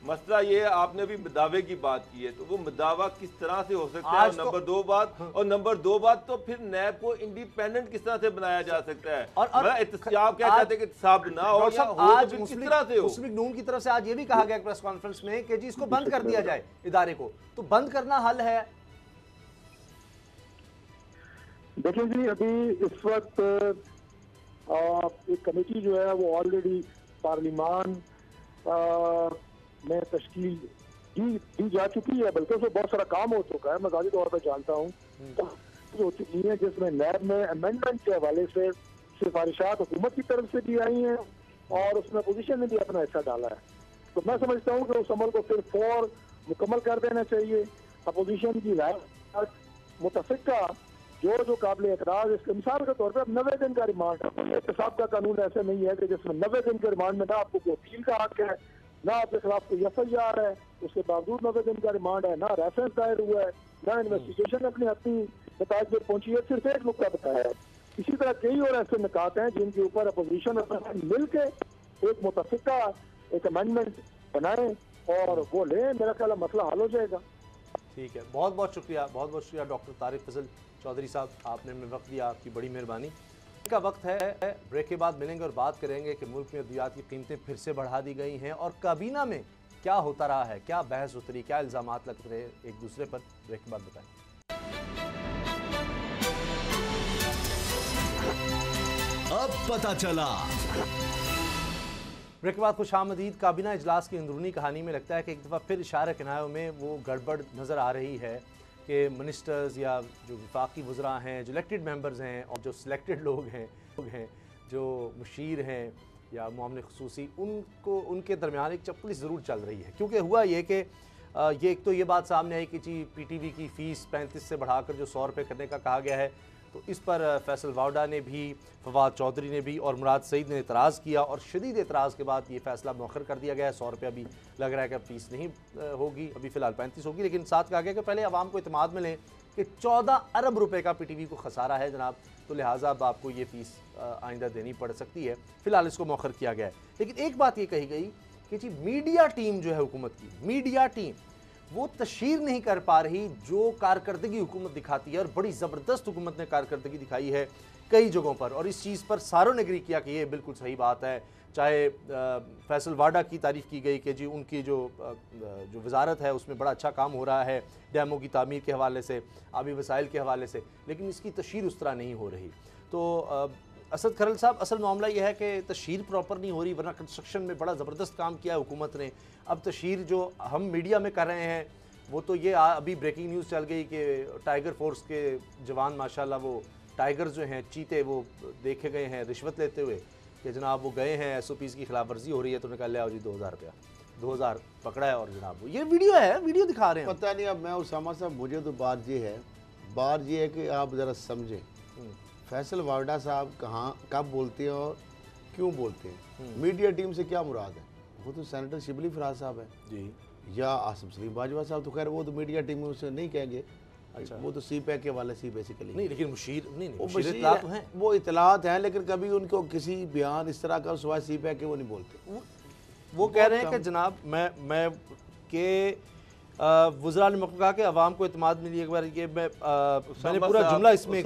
मसला ये आपने भी दावे की बात की है, तो वो दावा किस तरह से हो सकता है? नंबर 2 बात, और नंबर 2 बात तो फिर नैब को इंडिपेंडेंट किस तरह से बनाया जा सकता है? और आप क्या कहते हैं कि एहतसाब ना हो, या हो तो किस तरह से हो? मुस्लिम लीग नून की तरफ से आज ये भी कहा गया प्रेस कॉन्फ्रेंस में कि जी इसको बंद कर दिया जाए इदारे को, तो बंद करना हल है? देखिए जी, अभी इस वक्त एक कमेटी जो है वो ऑलरेडी पार्लिमान में तश्कील दी जा चुकी है, बल्कि उसमें बहुत सारा काम हो चुका है, मैं ज़ाती तौर पर जानता हूँ, हो चुकी है, जिसमें नैब में अमेंडमेंट के हवाले से सिफारिशात हुकूमत की तरफ से भी आई हैं और उसमें अपोजिशन ने भी अपना हिस्सा डाला है। तो मैं समझता हूँ कि उस अमल को फिर फौर मुकम्मल कर देना चाहिए। अपोजिशन की राय मुतफिका जो काबिल एतराज, इसके मिसाल के तौर पर 90 दिन का रिमांड है। एहतसाब का कानून ऐसे नहीं है कि जिसमें 90 दिन के रिमांड में ना आपको कोई अपील का हक है, ना आपके खिलाफ कोई FIR है, उसके बावजूद 90 दिन का रिमांड है, ना रेफरेंस दायर हुआ है, ना इन्वेस्टिगेशन अपनी नताज पर पहुंची है, सिर्फ एक नुकता बताया है। इसी तरह कई और ऐसे निकात हैं जिनके ऊपर अपोजिशन मिल के एक मुतफिका एक अमेंडमेंट बनाए और वो लें, मेरा ख्याल मसला हल हो जाएगा। ठीक है, बहुत बहुत शुक्रिया डॉक्टर तारिक फजल चौधरी साहब, आपने हमें वक्त दिया, आपकी बड़ी मेहरबानी। का वक्त है, ब्रेक के बाद मिलेंगे और बात करेंगे कि मुल्क में अद्वियात की कीमतें फिर से बढ़ा दी गई हैं और काबीना में क्या होता रहा है, क्या बहस उतरी, क्या इल्ज़ामात लग रहे एक दूसरे पर। ब्रेक के बाद बताएं। अब पता चला। ब्रेक के बाद खुशामदीद। काबीना इजलास की अंदरूनी कहानी में लगता है कि एक दफ़ा फिर इशारे किनारों में वो गड़बड़ नज़र आ रही है कि मिनिस्टर्स या जो वफाकी वज़रा हैं, जो इलेक्टेड मेंबर्स हैं और जो सिलेक्टेड लोग हैं जो मुशीर हैं या मामले खुसूसी, उनको उनके दरमियान एक चप्पलिश ज़रूर चल रही है। क्योंकि हुआ ये कि ये एक तो ये बात सामने आई कि जी PTV की फ़ीस 35 से बढ़ाकर जो 100 रुपये करने का कहा गया है, तो इस पर फैसल वावडा ने भी, फवाद चौधरी ने भी और मुराद सईद ने एतराज़ किया और शदीद एतराज़ के बाद ये फ़ैसला मौखर कर दिया गया है। 100 रुपये अभी लग रहा है कि फ़ीस नहीं होगी, अभी फ़िलहाल 35 होगी, लेकिन साथ कहा गया कि पहले आवाम को इत्मीनान में लें कि 14 अरब रुपए का PTV को खसारा है जनाब, तो लिहाजा अब आपको ये फ़ीस आइंदा देनी पड़ सकती है। फ़िलहाल इसको मौखर किया गया है। लेकिन एक बात ये कही गई कि जी मीडिया टीम जो है हुकूमत की, मीडिया टीम वो तशहीर नहीं कर पा रही जो कारकर्दगी हुकूमत दिखाती है, और बड़ी ज़बरदस्त हुकूमत ने कारकर्दगी दिखाई है कई जगहों पर, और इस चीज़ पर सारों ने एग्री किया कि ये बिल्कुल सही बात है। चाहे फैसल वाडा की तारीफ़ की गई कि जी उनकी जो वजारत है उसमें बड़ा अच्छा काम हो रहा है, डैमों की तामीर के हवाले से, आबी वसाइल के हवाले से, लेकिन इसकी तशहीर उस तरह नहीं हो रही। तो असद खरल साहब, असल मामला यह है कि तशहीर प्रॉपर नहीं हो रही, वरना कंस्ट्रक्शन में बड़ा ज़बरदस्त काम किया है हुकूमत ने। अब तशहीर जो हम मीडिया में कर रहे हैं वो तो ये अभी ब्रेकिंग न्यूज़ चल गई कि टाइगर फोर्स के जवान माशाल्लाह वो टाइगर जो हैं चीते वो देखे गए हैं रिश्वत लेते हुए कि जनाब वो गए हैं, SOPs की खिलाफ वर्जी हो रही है तो उन्होंने कहा ले आओ जी 2000 रुपया, 2000 पकड़ा है और जनाब वो ये वीडियो है, वीडियो दिखा रहे हैं। पता नहीं, अब मैं उसामा साहब, मुझे तो बात ये है कि आप ज़रा समझें फैसल वारडा साहब कहाँ कब बोलते हैं और क्यों बोलते हैं, मीडिया टीम से क्या मुराद है। वो तो सेनेटर शिबली फराज साहब है जी, या आसिफ सलीम बाजवा साहब, तो खैर वो तो मीडिया टीम में उसे नहीं कहेंगे। अच्छा, वो तो CPAC के वाले सी बेसिकली नहीं, लेकिन मुशीर नहीं, वो मुशीर बशीर इत्तलात है, तो हैं। वो इतलात हैं, लेकिन कभी उनको किसी बयान इस तरह का सिवाय CPAC के वो नहीं बोलते। वो कह रहे हैं कि जनाब मैं के वज़रा ने मौका कहा कि अवाम को इत्मीनान मिली। एक बार ये मैंने पूरा जुमला इसमें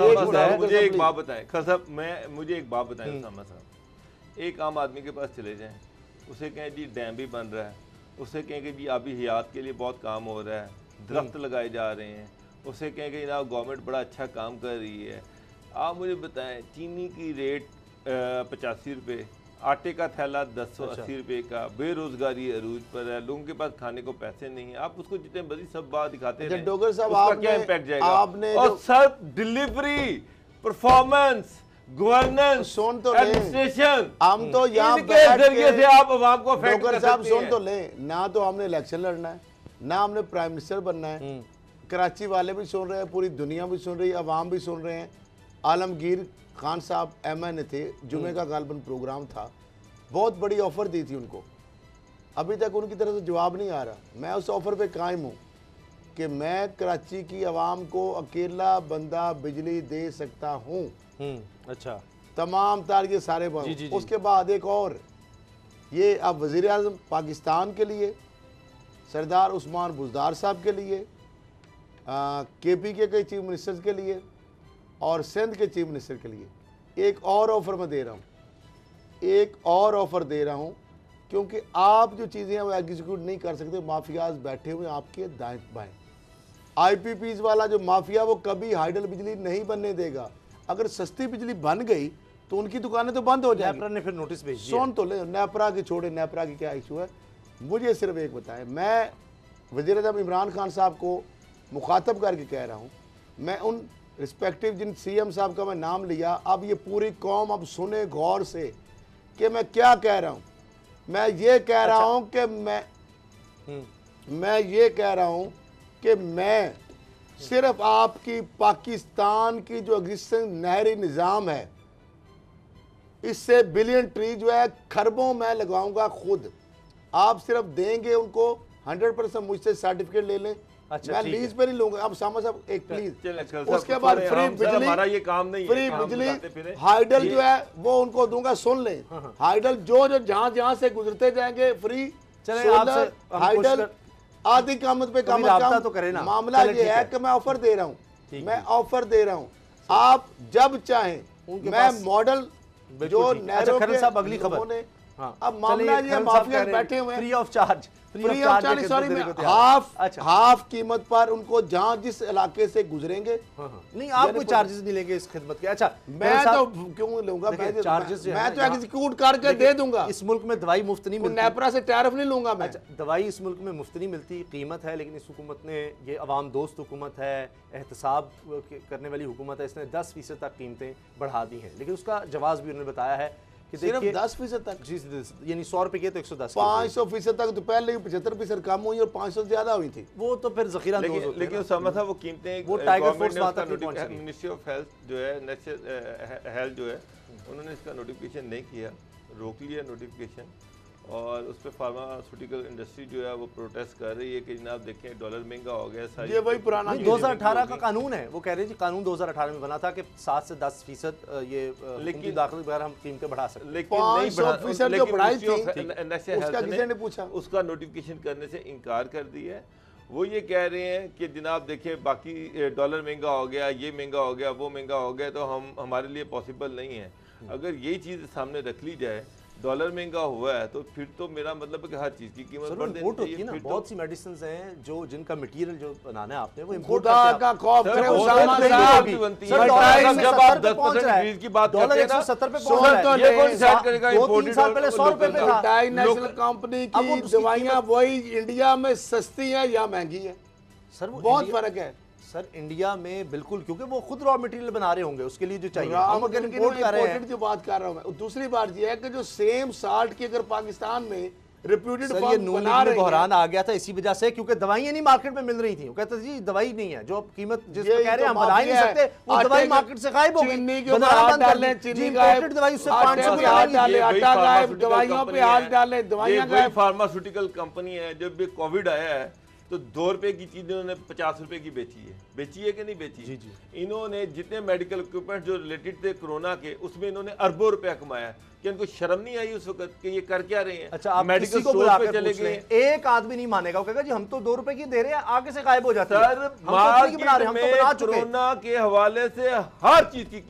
मुझे एक बात बताएं खल साहब, मुझे एक बात बताएं उसामा साहब, एक आम आदमी के पास चले जाएं, उसे कहें जी डैम भी बन रहा है, उसे कहें कि जी आबी हयात के लिए बहुत काम हो रहा है, दरख्त लगाए जा रहे हैं, उसे कहें कि जनाब गवर्नमेंट बड़ा अच्छा काम कर रही है। आप मुझे बताएं चीनी की रेट 85 रुपये, आटे का थैला 1080 रुपये का, बेरोजगारी अरूज पर है, लोगों के पास खाने को पैसे नहीं है। आप उसको जितने बड़ी सब बात दिखाते हैं, डोगर साहब उसका आपने क्या इम्पैक्ट जाएगा? आपने और सर डिलीवरी, परफॉर्मेंस, गवर्नेंस, सुन तो लें, एडमिनिस्ट्रेशन, हम तो यहाँ इनके जरिए से आप अवाम को अफेक्ट कर डोगर साहब सकते सुन हैं। तो लें, ना तो हमने इलेक्शन लड़ना है, ना हमने प्राइम मिनिस्टर बनना है। कराची वाले भी सुन रहे हैं, पूरी दुनिया भी सुन रही है, अवाम भी सुन रहे हैं। आलमगीर खान साहब MN थे, जुमे का गालबन प्रोग्राम था, बहुत बड़ी ऑफ़र दी थी उनको, अभी तक उनकी तरफ से जवाब नहीं आ रहा। मैं उस ऑफ़र पे कायम हूँ कि मैं कराची की आवाम को अकेला बंदा बिजली दे सकता हूँ। अच्छा, तमाम तार ये सारे बंद। उसके बाद एक और, ये अब वज़ीर आज़म पाकिस्तान के लिए, सरदार उस्मान बुज़दार साहब के लिए, KPK के चीफ मिनिस्टर के लिए और सिंध के चीफ मिनिस्टर के लिए एक और ऑफ़र मैं दे रहा हूँ, एक और ऑफ़र दे रहा हूँ, क्योंकि आप जो चीज़ें हैं वो एग्जीक्यूट नहीं कर सकते, माफियाज बैठे हुए आपके दाएं बाएं। IPPs वाला जो माफिया वो कभी हाइडल बिजली नहीं बनने देगा। अगर सस्ती बिजली बन गई तो उनकी दुकानें तो बंद हो जाएंगी। नेपरा ने फिर नोटिस भेज दिया। सुन तो ले, नेपरा की छोड़े, नेपरा की क्या इशू है, मुझे सिर्फ एक बताएं। मैं वज़ीर आज़म इमरान खान साहब को मुखातब करके कह रहा हूँ, मैं उन रिस्पेक्टिव जिन CM साहब का मैं नाम लिया, अब ये पूरी कौम अब सुने गौर से कि मैं क्या कह रहा हूँ। मैं ये कह रहा हूँ कि मैं ये कह रहा हूँ कि मैं सिर्फ आपकी पाकिस्तान की जो एग्जिस्टिंग नहरी निज़ाम है, इससे बिलियन ट्री जो है खरबों में लगाऊंगा खुद। आप सिर्फ देंगे उनको 100% मुझसे सर्टिफिकेट ले लें। अच्छा, मैं लीज पे नहीं लूंगा। अब सामा साहब एक प्लीज, उसके बाद फ्री फ्री बिजली, हमारा ये काम नहीं है, फ्री बिजली हाइडल जो है वो उनको दूंगा। सुन लें, हाइडल जो जहां से गुजरते जाएंगे फ्री सोलर हाइडल आधी कीमत पे कम तो करे ना। मामला ये है कि मैं ऑफर दे रहा हूँ, मैं ऑफर दे रहा हूँ, आप जब चाहें। मैं मॉडल जो नहरों के अगली खबर, अब मामला ये माफिया बैठे हुए हैं फ्री ऑफ चार्ज, सॉरी में हाफ कीमत पर उनको जहां जिस इलाके से गुजरेंगे। नहीं, आप कोई चार्जेस नहीं लेंगे इस खिदमत के। अच्छा, मैं तो क्यों लूंगा, चार्जेस मैं तो एग्जीक्यूट करके दे दूंगा। इस मुल्क में दवाई मुफ्त नहीं मिलती, नेपरा से टैरिफ नहीं लूंगा मैं। दवाई इस मुल्क में मुफ्त नहीं मिलती, कीमत है। लेकिन इस हुकूमत ने, ये अवाम दोस्त हुकूमत है, एहतसाब करने वाली हुकूमत है, इसने 10% तक कीमतें बढ़ा दी हैं। लेकिन उसका जवाब भी उन्होंने बताया है कि सिर्फ 10% तक, यानी 100 रुपए के तो 110, 500% तक तो पहले ही 75% कम हुई और 500 ज्यादा हुई थी। वो तो फिर जखीरा लेकिन समझ था वो कीमतें, वो tiger force ministry of health जो है, नेशनल हेल्थ जो है, उन्होंने इसका नोटिफिकेशन नहीं किया, रोक लिया नोटिफिकेशन। और उस पर फार्मास्यूटिकल इंडस्ट्री जो है वो प्रोटेस्ट कर रही है कि जनाब देखें डॉलर महंगा हो गया। सारी ये वही पुराना 2018 का कानून है, वो कह रहे हैं जी कानून 2018 में बना था कि 7 से 10% ये लेकिन दाखिल बगैर हम कीमतें बढ़ा सकते, लेकिन नहीं बढ़ाई थी, पूछा उसका नोटिफिकेशन करने से इनकार कर दिया है। वो ये कह रहे हैं कि जनाब देखिए बाकी डॉलर महंगा हो गया, ये महंगा हो गया, वो महंगा हो गया, तो हमारे लिए पॉसिबल नहीं है। अगर यही चीज़ सामने रख ली जाए डॉलर महंगा हुआ है तो फिर तो मेरा मतलब है कि हर चीज की कीमत बढ़ देनी इम्पोर्ट होती है चाहिए। ना, फिर बहुत तो सी मेडिसिन हैं जो जिनका मटेरियल जो बनाना है आपने वो इम्पोर्ट खुदा का खौफ सर, करे वो उसामा तो साहब महंगी बनती है। सर, सर, डॉलर जब 170 आप पे पहुंच 10% रहा है, इंक्रीज की बात डॉलर करते हैं ना, 170 पे सौ पहुंच रहा तो है। ये कौन ले, डिसाइड करेगा? 2-3 साल पहले 100 रुपए पे था। मल्टीनेशनल कंपनी अब वो की उसकी दवाइयां वही इंडिया में सस्ती हैं या महंगी है, सर वो बहुत इंडिया- फर्क है। सर इंडिया में बिल्कुल, क्योंकि वो खुद रॉ मटेरियल बना रहे होंगे उसके लिए जो चाहिए, राम हम अगर इनके इम्पोर्ट कर रहे हैं। imported जो बात कर रहा हूं मैं, और दूसरी बात यह है कि जो सेम साल्ट की अगर पाकिस्तान में रिप्यूटेड सर ये फर्म नून बना लीग में रहे बहरान आ गया था इसी वजह से, क्योंकि दवाइयां नहीं मार्केट में मिल रही थी। वो कहते थे जी दवाई नहीं है, जो कीमत जिस पे यही कह रहे हैं तो हम बना ही नहीं माफिया सकते, है। वो आटे दवाई के- मार्केट से गायब हो गई, चीनी के ऊपर बनाना हाथ बंद कर डालें, दी। चीनी जी, गायब, imported दवाई उससे आटे 500 के गुना हाथ महंगी। डालें, ये वही आटा गायब, फार्मास्यूटिकल दवाइयों पे कंपनी हाथ है। डालें, ये दवाइयां वही गायब। फार्मास्यूटिकल कंपनी है। जब ये कोविड आया है तो 2 रुपए की चीज इन्होंने 50 रुपए की बेची है कि नहीं बेची? जी, जी। इन्होंने जितने मेडिकल इक्विपमेंट जो रिलेटेड थे कोरोना के, उसमें इन्होंने अरबों रुपया कमाया। कि इनको शर्म नहीं आई उस वक्त कि ये कर क्या रहे हैं? अच्छा, आप मेडिकल किसी को स्टोर बुलाकर पे चले पूछ गए। लें, एक आदमी नहीं मानेगा, वो कहेगा जी हम तो 2 रुपए की दे रहे हैं, आगे से गायब हो जाती है। सर, हम तो अपनी बना रहे हैं, हम तो बना मार्केट चुके हैं। में कोरोना के हवाले से हर चीज की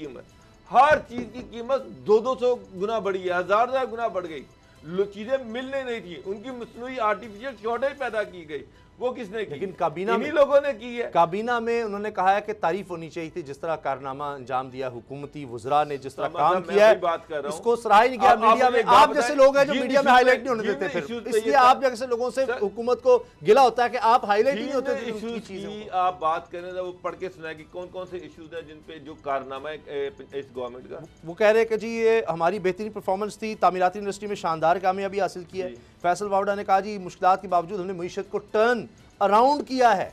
कीमत 200 गुना बढ़ी है, 1000 गुना बढ़ गई। चीजें मिलने नहीं थी, उनकी मसनूई आर्टिफिशियल शॉर्टेज पैदा की गई। वो किसने की? लेकिन काबीना इन्हीं में- लोगों ने की है। काबीना में उन्होंने कहा है कि तारीफ होनी चाहिए थी, जिस तरह कारनामा अंजाम दिया हुकूमती वुज़रा ने, जिस तरह समझ काम साहब, मैं किया है, वही बात कर रहा हूं। इसको सराहा ही नहीं किया आप मीडिया मुझे में। एक बात आप जैसे बताएं, लोग हैं जो जिन मीडिया में issues हाईलाइट पे- नहीं होने जिन देते, issues फिर पे इसलिए ये आप जैसे लोगों से सर- हुकूमत को गिला होता है कि आप हाईलाइट ही नहीं होते जिन उनकी इश्यूज चीजों की को। आप बात करें ना, वो पढ़ के सुनाए कि कौन कौन से इश्यूज हैं जिन पे जो कारनामा है इस गवर्नमेंट का। वो कह रहे हैं कि जी ये हमारी बेहतरीन परफॉर्मेंस थी, तामीराती इंडस्ट्री में शानदार कामयाबी हासिल की है। जी। फैसल वावडा ने कहा जी मुश्किलात के बावजूद हमने मीशत को टर्न अराउंड किया है,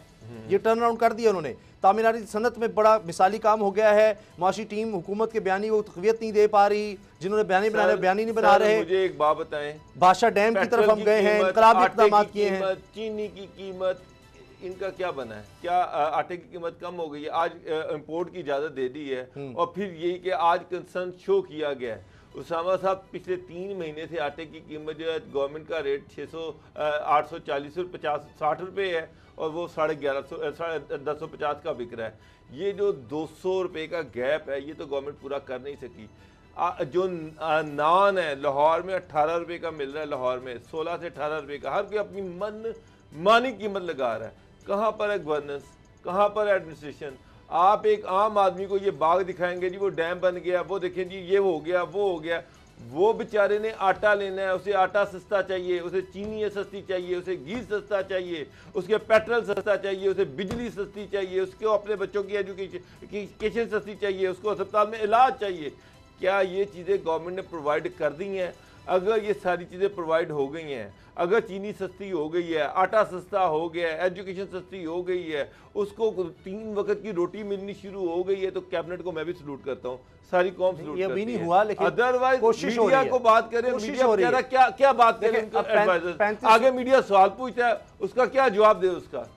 ये टर्न अराउंड कर दिया उन्होंने। तामीराती सनत में बड़ा मिसाली काम हो गया है। माशी टीम हुकूमत के बयानी को तक़वियत नहीं दे पा रही, जिन्होंने बयानी बना रहे बयानी नहीं बना सर, रहे। मुझे एक बात बताएं, बादशाह डैम की तरफ पेट्रोल हम गए हैं, कीमत, इनकलाबी आटे इक़दाम की किए हैं। कीमत, चीनी की कीमत, इनका क्या बना है? क्या आटे की कीमत कम हो गई है? आज इंपोर्ट की इजाजत दे दी है और फिर यही कि आज कंसर्न शो किया गया है। उसामा साहब, पिछले 3 महीने से आटे की कीमत जो है गवर्नमेंट का रेट 840 और 50-60 रुपए है और वो 1150 का बिक रहा है। ये जो 200 रुपए का गैप है ये तो गवर्नमेंट पूरा कर नहीं सकी। जो नान है लाहौर में 18 रुपए का मिल रहा है, लाहौर में 16 से 18 रुपए का। हर कोई अपनी मन मानी कीमत लगा रहा है। कहाँ पर है गवर्नेंस, कहाँ पर है एडमिनिस्ट्रेशन? आप एक आम आदमी को ये बाग दिखाएंगे जी वो डैम बन गया, वो देखें जी ये हो गया, वो हो गया। वो बेचारे ने आटा लेना है, उसे आटा सस्ता चाहिए, उसे चीनी सस्ती चाहिए, उसे घी सस्ता चाहिए, उसके पेट्रोल सस्ता चाहिए, उसे बिजली सस्ती चाहिए, उसको अपने बच्चों की एजुकेशन सस्ती चाहिए, उसको अस्पताल में इलाज चाहिए। क्या ये चीज़ें गवर्नमेंट ने प्रोवाइड कर दी हैं? अगर ये सारी चीज़ें प्रोवाइड हो गई हैं, अगर चीनी सस्ती हो गई है, आटा सस्ता हो गया है, एजुकेशन सस्ती हो गई है, उसको 3 वक्त की रोटी मिलनी शुरू हो गई है, तो कैबिनेट को मैं भी सलूट करता हूँ, सारी कौम सलूट ये करती अभी नहीं है। हुआ, लेकिन अदरवाइज कोशिश हो मीडिया रही है। को बात करें, कोशिश मीडिया हो रही बेचारा है। क्या बात देखिए, करें, अब एडवाइजर 35 आगे मीडिया सवाल पूछता है, उसका क्या जवाब दे उसका?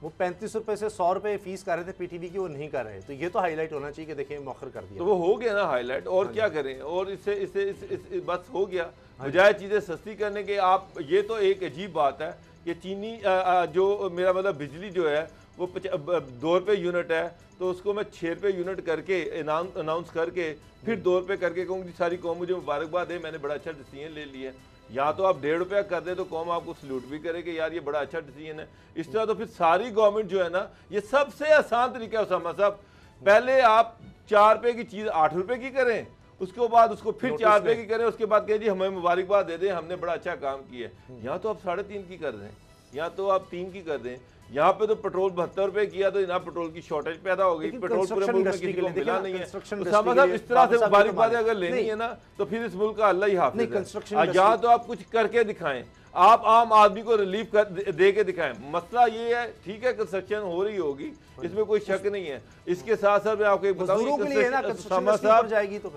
वो 35 रुपए से 100 रुपए फीस कर रहे थे पीटीवी की, वो नहीं कर रहे। तो ये तो हाईलाइट होना चाहिए कि देखिए मौखर कर दिया। तो वो हो गया ना हाईलाइट, और क्या करें? और इससे बस हो गया। बजाय चीज़ें सस्ती करने के आप, ये तो एक अजीब बात है कि चीनी जो मेरा मतलब बिजली जो है वो 2 रुपये यूनिट है, तो उसको मैं 6 रुपये यूनिट करके अनाउंस करके फिर 2 रुपये करके कहूँगी सारी कौम मुझे मुबारकबाद है, मैंने बड़ा अच्छा डिसीजन ले लिया। या तो आप 1.5 रुपया कर दे तो कौम आपको सल्यूट भी करे कि यार ये बड़ा अच्छा डिसीजन है। इस तरह तो फिर सारी गवर्नमेंट जो है ना, ये सबसे आसान तरीका है उसामा साहब, पहले आप 4 रुपये की चीज़ 8 रुपये की करें, उसके बाद उसको फिर 4 रुपये की करें, उसके बाद कहें जी हमें मुबारकबाद दे दें, हमने बड़ा अच्छा काम किया है। यहाँ तो आप 3.5 की कर दें, यहाँ तो आप 3 की कर दें। यहाँ पे तो पेट्रोल 72 रुपए किया, तो यहाँ पेट्रोल की शॉर्टेज पैदा हो गई, पेट्रोल पूरे मुल्क में किसी को मिला नहीं है। उसामा साहब, इस तरह से मुबारकबाद अगर लेनी है ना तो फिर इस मुल्क का अल्लाह ही हाफिज़ है। यहाँ तो आप कुछ करके दिखाएं, आप आम आदमी को रिलीफ दे के दिखाएं। मसला ये है, ठीक है कंस्ट्रक्शन हो रही होगी, इसमें कोई शक नहीं है। इसके साथ साथ मैं आपको एक बताऊं,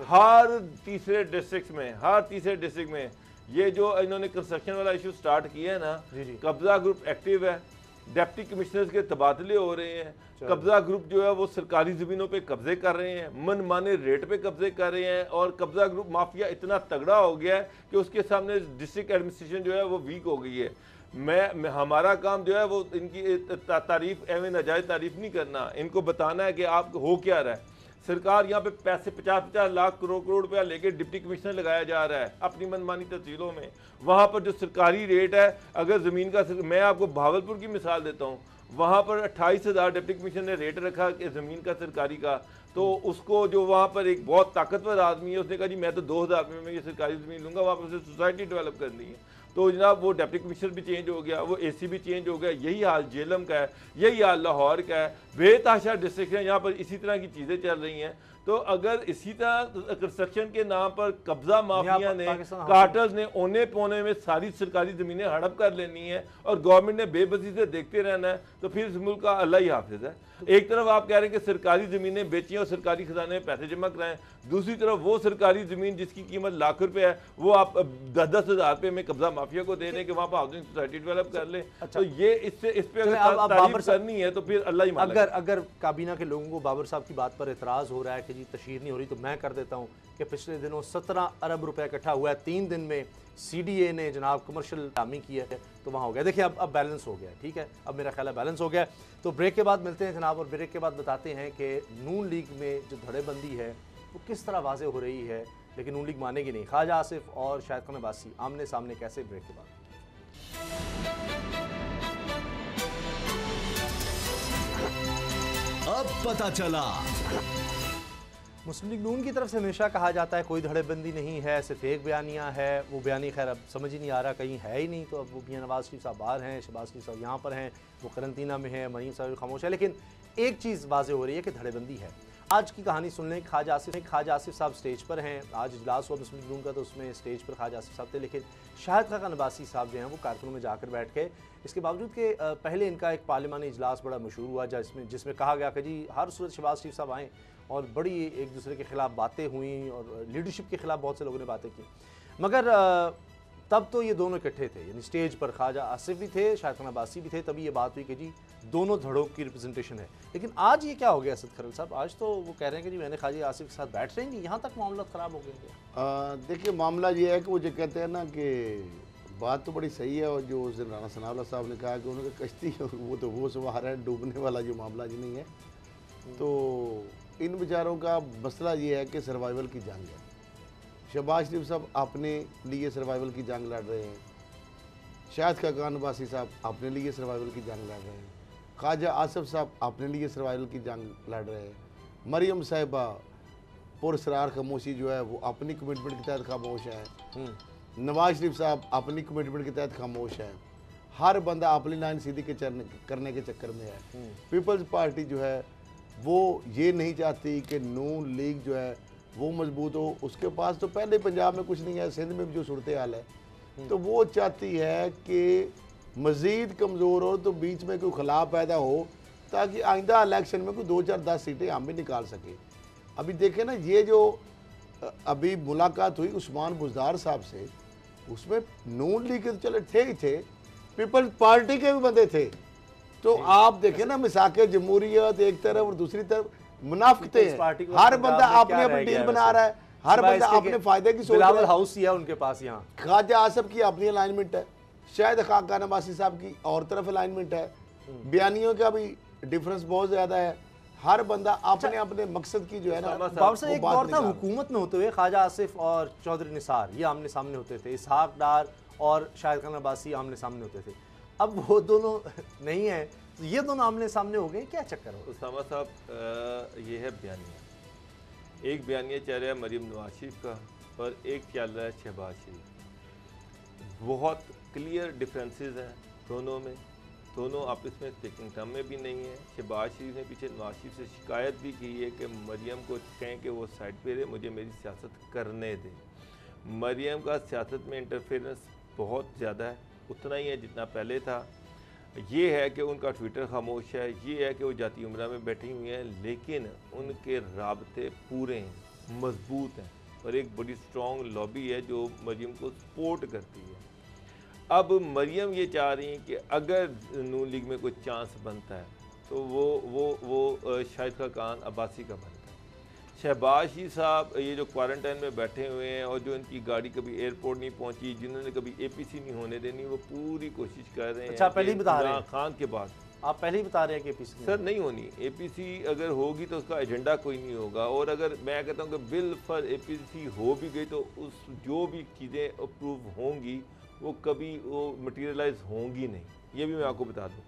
हर तीसरे डिस्ट्रिक्ट में ये जो इन्होंने कंस्ट्रक्शन वाला इशू स्टार्ट किया है ना, कब्जा ग्रुप एक्टिव है, डिप्टी कमिश्नर्स के तबादले हो रहे हैं, कब्जा ग्रुप जो है वो सरकारी ज़मीनों पे कब्जे कर रहे हैं, मनमाने रेट पे कब्जे कर रहे हैं, और कब्जा ग्रुप माफिया इतना तगड़ा हो गया है कि उसके सामने डिस्ट्रिक्ट एडमिनिस्ट्रेशन जो है वो वीक हो गई है। मैं हमारा काम जो है वो इनकी तारीफ एवं नाजायज़ तारीफ नहीं करना, इनको बताना है कि आप हो क्या रहा है। सरकार यहाँ पे पैसे 50-50 लाख करोड़ रुपया लेके डिप्टी कमिश्नर लगाया जा रहा है अपनी मनमानी तहसीलों में। वहाँ पर जो सरकारी रेट है, अगर ज़मीन का, मैं आपको भावलपुर की मिसाल देता हूँ, वहाँ पर 28,000 डिप्टी कमिश्नर ने रेट रखा कि ज़मीन का सरकारी का, तो उसको जो वहाँ पर एक बहुत ताकतवर आदमी है उसने कहा जी मैं तो 2,000 रुपये में ये सरकारी ज़मीन लूँगा, वहाँ पर सोसाइटी डेवलप करनी है। तो जनाब वो डिप्टी कमिश्नर भी चेंज हो गया, वो एसी भी चेंज हो गया। यही हाल जेलम का है, यही हाल लाहौर का है, बेतहाशा डिस्ट्रिक्ट है, यहाँ पर इसी तरह की चीज़ें चल रही हैं। तो अगर इसी तरह कंस्ट्रक्शन के नाम पर कब्जा माफिया ने, कार्टर्स ने ओने पौने में सारी सरकारी ज़मीनें हड़प कर लेनी है और गवर्नमेंट ने बेबसी से देखते रहना है, तो फिर इस मुल्क का अल्लाह ही हाफिज है। एक तरफ आप कह रहे हैं कि सरकारी ज़मीनें बेचिए और सरकारी खजाने में पैसे जमा कराएं, दूसरी तरफ वो सरकारी ज़मीन जिसकी कीमत लाख रुपए है वो आप 10-10 हज़ार रुपये में कब्जा माफिया को दे रहे हैं कि वहाँ पर हाउसिंग सोसाइटी डेवलप कर ले। तो ये इससे इस पे अगर तारीफ करनी है तो फिर अल्लाह ही मालिक। अगर काबीना के लोगों को बाबर साहब की बात पर एतराज़ हो रहा है कि जी तशहीर नहीं हो रही, तो मैं कर देता हूँ कि पिछले दिनों 17 अरब रुपए इकट्ठा हुआ है 3 दिन में। CDA ने जनाब कमर्शियल टामी किया है तो वहाँ हो गया। देखिए अब बैलेंस हो गया, ठीक है, अब मेरा ख्याल है बैलेंस हो गया। तो ब्रेक के बाद मिलते हैं जनाब, और ब्रेक के बाद बताते हैं कि नून लीग में जो धड़ेबंदी है वो किस तरह वाज़े हो रही है, लेकिन नून लीग मानेगी नहीं। ख्वाजा आसिफ और शाहिद खान अब्बासी आमने सामने कैसे, ब्रेक के बाद। अब पता चला। मुस्लिम लीग नून की तरफ से हमेशा कहा जाता है कोई धड़ेबंदी नहीं है, सिर्फ एक बयानिया है। वो बयानी खैर अब समझ ही नहीं आ रहा, कहीं है ही नहीं। तो अब वो मियां नवाज शरीफ साहब बाहर हैं, शहबाज शरीफ साहब यहाँ पर हैं, वो करंतना में है, मरीम साहब खामोश है। लेकिन एक चीज़ वाज़े हो रही है कि धड़ेबंदी है। आज की कहानी सुन लें। ख्वाजा आसिफ साहब स्टेज पर हैं। आज इजलास हुआ मुस्लिम लीग नून का, तो उसमें स्टेज पर ख्वाजा आसिफ साहब थे, लेकिन शाहिद खान अब्बासी साहब जो हैं वो कारकुनों में जाकर बैठ के, इसके बावजूद कि पहले इनका एक पार्लिमानी इजलास बड़ा मशहूर हुआ जिसमें कहा गया कि जी हर सूरत शहबाज शरीफ साहब आएँ, और बड़ी एक दूसरे के ख़िलाफ़ बातें हुई और लीडरशिप के ख़िलाफ़ बहुत से लोगों ने बातें की। मगर तब तो ये दोनों इकट्ठे थे, यानी स्टेज पर ख्वाजा आसिफ भी थे, शाहिद खान अब्बासी भी थे, तभी ये बात हुई कि जी दोनों धड़ों की रिप्रेजेंटेशन है। लेकिन आज ये क्या हो गया असद खरल साहब, आज तो वो कह रहे हैं कि जी मैंने ख्वाजा आसिफ के साथ बैठ रहे हैं, यहाँ तक मामला ख़राब हो गया। देखिए मामला ये है कि वो जो कहते हैं ना कि बात तो बड़ी सही है, और जो उस दिन राना सनाउल्लाह साहब ने कहा कि उनकी कश्ती वो सवार है, डूबने वाला जो मामला जी नहीं है। तो इन बेचारों का मसला ये है कि सर्वाइवल की जंग है। शहबाज शरीफ साहब अपने लिए सर्वाइवल की जंग लड़ रहे हैं, शाहिद खान अब्बासी साहब अपने लिए सर्वाइवल की जंग लड़ रहे हैं, ख्वाजा आसिफ साहब अपने लिए सर्वाइवल की जंग लड़ रहे हैं, मरियम साहिबा पुरसरार खामोशी जो है वो अपनी कमिटमेंट के तहत खामोश है, नवाज शरीफ साहब अपनी कमिटमेंट के तहत खामोश है। हर बंदा अपनी लाइन सीधी करने के चक्कर में है। पीपल्स पार्टी जो है वो ये नहीं चाहती कि नून लीग जो है वो मजबूत हो। उसके पास तो पहले पंजाब में कुछ नहीं है, सिंध में भी जो सूरत हाल है, तो वो चाहती है कि मज़ीद कमज़ोर हो, तो बीच में कोई खिलाफ पैदा हो, ताकि आइंदा इलेक्शन में कोई 2-4-10 सीटें हम भी निकाल सके। अभी देखें ना, ये जो अभी मुलाकात हुई उस्मान बुज़दार साहब से, उसमें नून लीग के तो चले थे ही थे, पीपल्स पार्टी के भी बंदे थे। तो आप देखें ना, मिसाके जमहूरियत एक तरफ और दूसरी तरफ मुनाफिकते हैं। हर बंदा अपनी अपनी डील बना रहा है, हर बंदा अपने फायदे की सोच रहा है। हाउस ही है उनके पास यहाँ। ख्वाजा आसिफ की अपनी अलाइनमेंट है, शायद खान अब्बासी साहब की और तरफ अलाइनमेंट है, बयानियों का भी डिफरेंस बहुत ज्यादा है। हर बंदा अपने अपने मकसद की जो है ना, एक दौर था हुकूमत में होते हुए ख्वाजा आसिफ और चौधरी निसार ये आमने सामने होते थे, इसहाक डार और शाहिद खान अब्बासी आमने सामने होते थे। अब वो दोनों नहीं है, तो ये दोनों आमने सामने हो गए, क्या चक्कर हो? उसामा साहब ये है बयानिया, एक बयानिया चल रहा है मरीम नवाज शरीफ का और एक चल रहा है शहबाज शरीफ। बहुत क्लियर डिफरेंसेस हैं दोनों में, दोनों आपस में स्पीकिंग टर्म में भी नहीं है। शहबाज शरीफ ने पीछे नवाज शरीफ से शिकायत भी की है कि मरियम को कहें कि वो साइड पे रहे, मुझे मेरी सियासत करने दे। मरियम का सियासत में इंटरफेरेंस बहुत ज़्यादा है, उतना ही है जितना पहले था। ये है कि उनका ट्विटर खामोश है, ये है कि वो जाती उम्रा में बैठी हुई हैं, लेकिन उनके राबते पूरे हैं, मजबूत हैं, और एक बड़ी स्ट्रॉन्ग लॉबी है जो मरियम को सपोर्ट करती है। अब मरियम ये चाह रही हैं कि अगर नून लीग में कोई चांस बनता है तो वो शाहिद खान अब्बासी का बनता है। शहबाज शी साहब ये जो क्वारंटाइन में बैठे हुए हैं और जो इनकी गाड़ी कभी एयरपोर्ट नहीं पहुंची, जिन्होंने कभी APC नहीं होने देनी, वो पूरी कोशिश कर रहे हैं। अच्छा, पहले ही बता रहे हैं खान के बाद आप पहले ही बता रहे हैं कि APC सर नहीं होनी। APC अगर होगी तो उसका एजेंडा कोई नहीं होगा, और अगर मैं कहता हूँ कि बिल फॉर APC हो भी गई तो उस जो भी चीज़ें अप्रूव होंगी वो कभी वो मटीरियलाइज होंगी नहीं। ये भी मैं आपको बता दूँ,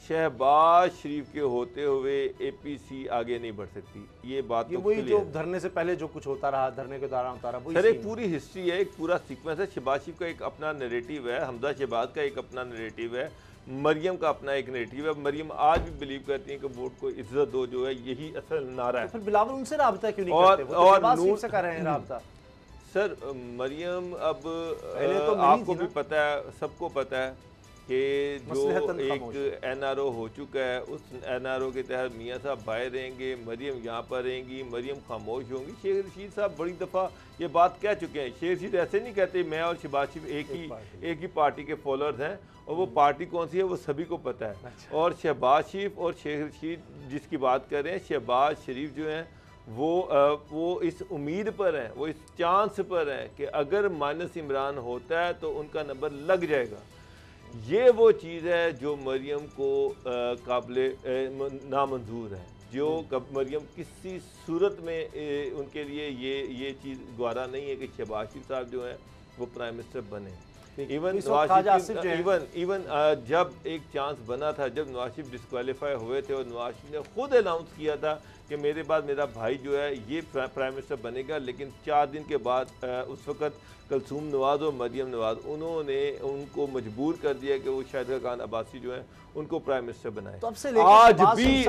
शहबाज शरीफ के होते हुए APC आगे नहीं बढ़ सकती। ये बात ये तो वही जो clear है। धरने से पहले जो कुछ होता रहा, धरने के दौरान होता रहा, वही सर एक scene है। पूरी हिस्ट्री है, एक पूरा सीक्वेंस है। शहबाज शरीफ का एक अपना नैरेटिव है, हमजा शहबाज का एक अपना नैरेटिव है, मरियम का अपना एक नैरेटिव है। मरियम आज भी बिलीव करती है कि वोट को इज्जत दो, जो है यही असल नारा है। तो फिर बिलावल उनसे राब्ता क्यों नहीं और- करते? वो तो और शहबाज शरीफ नूर- से कर रहे हैं राब्ता। सर मरियम अब पहले तो मिली आपको थी भी ना। पता है, सबको पता है कि जो मसलहतन खामोश। एक NRO हो चुका है, उस NRO के तहत मियाँ साहब बाहर रहेंगे, मरियम यहाँ पर रहेंगी, मरियम खामोश होंगी। शेख रशीद साहब बड़ी दफ़ा ये बात कह चुके हैं। शेख रशीद ऐसे नहीं कहते मैं और शहबाज शरीफ एक ही पार्टी के फॉलोअर्स हैं, और वो पार्टी कौन सी है वो सभी को पता है। और शहबाज शरीफ और शेख रशीद जिसकी बात कर रहे हैं, शहबाज शरीफ जो हैं वो इस उम्मीद पर हैं, वो इस चांस पर हैं कि अगर माइनस इमरान होता है तो उनका नंबर लग जाएगा। ये वो चीज़ है जो मरियम को काबिले नामंजूर है, जो मरियम किसी सूरत में उनके लिए ये चीज़ गवारा नहीं है कि शहबाज शरीफ साहब जो हैं वो प्राइम मिनिस्टर बने। इवन जब एक चांस बना था, जब नवाज शरीफ डिस्क्वालीफाई हुए थे और नवाज शरीफ ने खुद अनाउंस किया था कि मेरे बाद मेरा भाई जो है ये प्राइम मिनिस्टर बनेगा, लेकिन 4 दिन के बाद उस वक़्त कलसूम नवाज और मरियम नवाज उन्होंने उनको मजबूर कर दिया कि वो शाहिद खान अब्बासी जो है उनको प्राइम मिनिस्टर बनाए। तो आज भी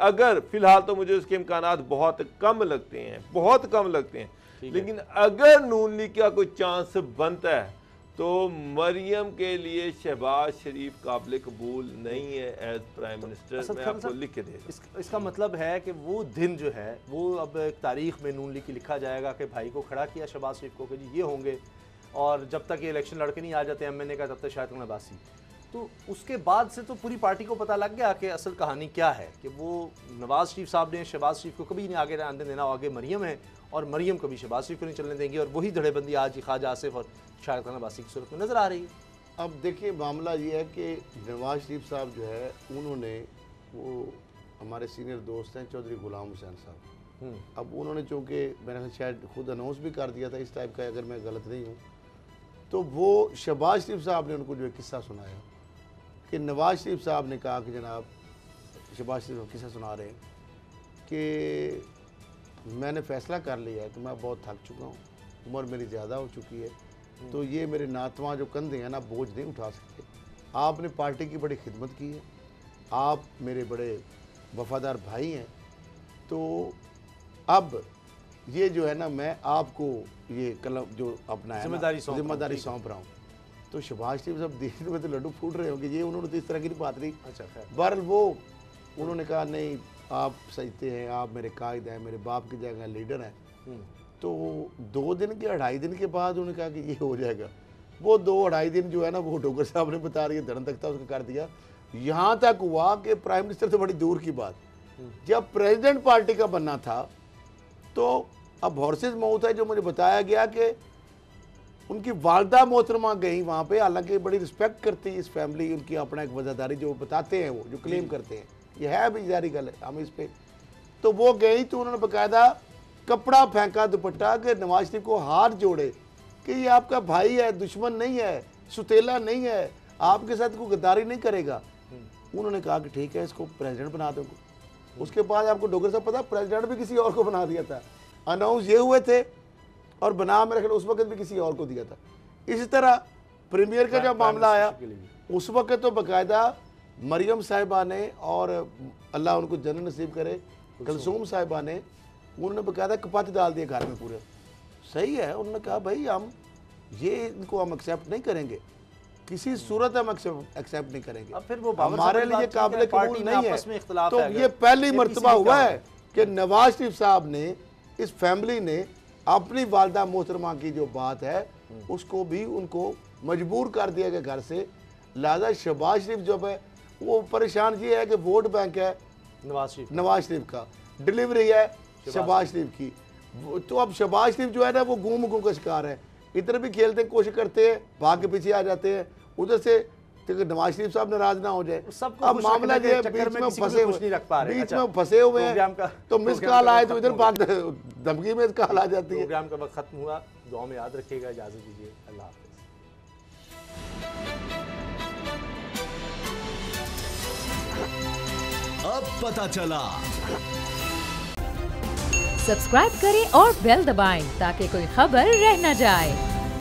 अगर फिलहाल तो मुझे उसके इम्कानात बहुत कम लगते हैं, बहुत कम लगते हैं, लेकिन अगर नून लीग का कोई चांस बनता है तो मरियम के लिए शहबाज शरीफ काबिल कबूल नहीं है एज प्राइम मिनिस्टर। मैं आपको लिख के दे रहा हूं। इसका मतलब है कि वो दिन जो है वो अब एक तारीख में नून लीग की लिखा जाएगा कि भाई को खड़ा किया शहबाज शरीफ को कि जी ये होंगे, और जब तक ये इलेक्शन लड़के नहीं आ जाते MNA का तब तक शाहिद खान अब्बासी। तो उसके बाद से तो पूरी पार्टी को पता लग गया कि असल कहानी क्या है, कि वो नवाज शरीफ साहब ने शहबाज शरीफ को कभी नहीं आगे आने देना, आगे मरियम है और मरियम कभी शहबाज शरीफ को नहीं चलने देंगी, और वही धड़ेबंदी आज ख्वाजा आसिफ और शाहिद खान अब्बासी की सूरत में नजर आ रही है। अब देखिए मामला ये है कि नवाज शरीफ साहब जो है उन्होंने, वो हमारे सीनियर दोस्त हैं चौधरी गुलाम हुसैन साहब, अब उन्होंने चूँकि मैंने शायद खुद अनाउंस भी कर दिया था इस टाइप का, अगर मैं गलत नहीं हूँ, तो वो शहबाज शरीफ साहब ने उनको जो किस्सा सुनाया कि नवाज शरीफ साहब ने कहा कि जनाब, शहबाज शरीफ किस्सा सुना रहे हैं कि मैंने फ़ैसला कर लिया है कि मैं बहुत थक चुका हूँ, उम्र मेरी ज़्यादा हो चुकी है, तो ये मेरे नातवा जो कंधे हैं ना बोझ नहीं उठा सकते। आपने पार्टी की बड़ी खिदमत की है, आप मेरे बड़े वफादार भाई हैं, तो अब ये जो है ना मैं आपको ये कलम जो अपना है जिम्मेदारी सौंप रहा हूँ। तो शहबाज शरीफ साहब देखने में तो लड्डू फूट रहे होंगे, ये उन्होंने तो इस तरह की नहीं बात रही। अच्छा, बहरहाल वो उन्होंने कहा नहीं आप सजते हैं, आप मेरे कायद हैं, मेरे बाप की जगह लीडर हैं। तो 2 दिन के 2.5 दिन के बाद उन्होंने कहा कि ये हो जाएगा। वो 2-2.5 दिन जो है ना वो डोगर साहब ने बता रही है धरन तक था उसका कर दिया। यहाँ तक हुआ कि प्राइम मिनिस्टर तो बड़ी दूर की बात, जब प्रेसिडेंट पार्टी का बनना था तो अब हॉर्सेस माउथ है जो मुझे बताया गया कि उनकी वालदा मोहतरमा गई वहाँ पे, हालांकि बड़ी रिस्पेक्ट करती है इस फैमिली, उनकी अपना एक वज़ादारी जो बताते हैं वो जो क्लेम करते हैं, ये है भी जारी गल है हम इस पे। तो वो गई तो उन्होंने बाकायदा कपड़ा फेंका दुपट्टा कि नवाज शरीफ को हाथ जोड़े कि ये आपका भाई है, दुश्मन नहीं है, सुतेला नहीं है, आपके साथ कोई गद्दारी नहीं करेगा। उन्होंने कहा कि ठीक है इसको प्रेसिडेंट बना दो। उसके बाद आपको डोगर साहब पता प्रेसिडेंट भी किसी और को बना दिया था, अनाउंस ये हुए थे और बना मेरे ख्याल उस वक्त भी किसी और को दिया था। इसी तरह प्रीमियर का जब मामला आया उस वक्त तो बाकायदा मरियम साहिबा ने और अल्लाह उनको जन्नत नसीब करे कलसूम साहिबा ने, उन्होंने बाकायदा कपाती डाल दिए घर में पूरे। सही है, उन्होंने कहा भाई हम ये इनको हम एक्सेप्ट नहीं करेंगे, किसी सूरत हम एक्सेप्ट नहीं करेंगे, अब फिर वो हमारे लिए काबिल कबूल नहीं है। तो है ये पहली मर्तबा हुआ है कि नवाज शरीफ साहब ने, इस फैमिली ने अपनी वालदा मोहतरमा की जो बात है उसको भी उनको मजबूर कर दिया गया घर से। लिहाजा शहबाज शरीफ जब है वो परेशान ये है कि वोट बैंक है नवाज शरीफ का, डिलीवरी है शहबाज शरीफ की। तो अब शहबाज शरीफ जो है ना वो गुम का शिकार है। इधर भी खेलते हैं, कोशिश करते हैं, भाग के पीछे आ जाते हैं, उधर से नवाज शरीफ साहब नाराज ना हो जाए। अब मामला जो है बीच में फंसे हुए हैं, तो मिस कॉल आए तो इधर बात धमकी में कॉल आ जाती है। प्रोग्राम का वक्त खत्म हुआ, दुआ में याद रखिएगा, इजाजत दीजिए, अल्लाह हाफ़िज़। अब पता चला। सब्सक्राइब करें और बेल दबाएं ताकि कोई खबर रह न जाए।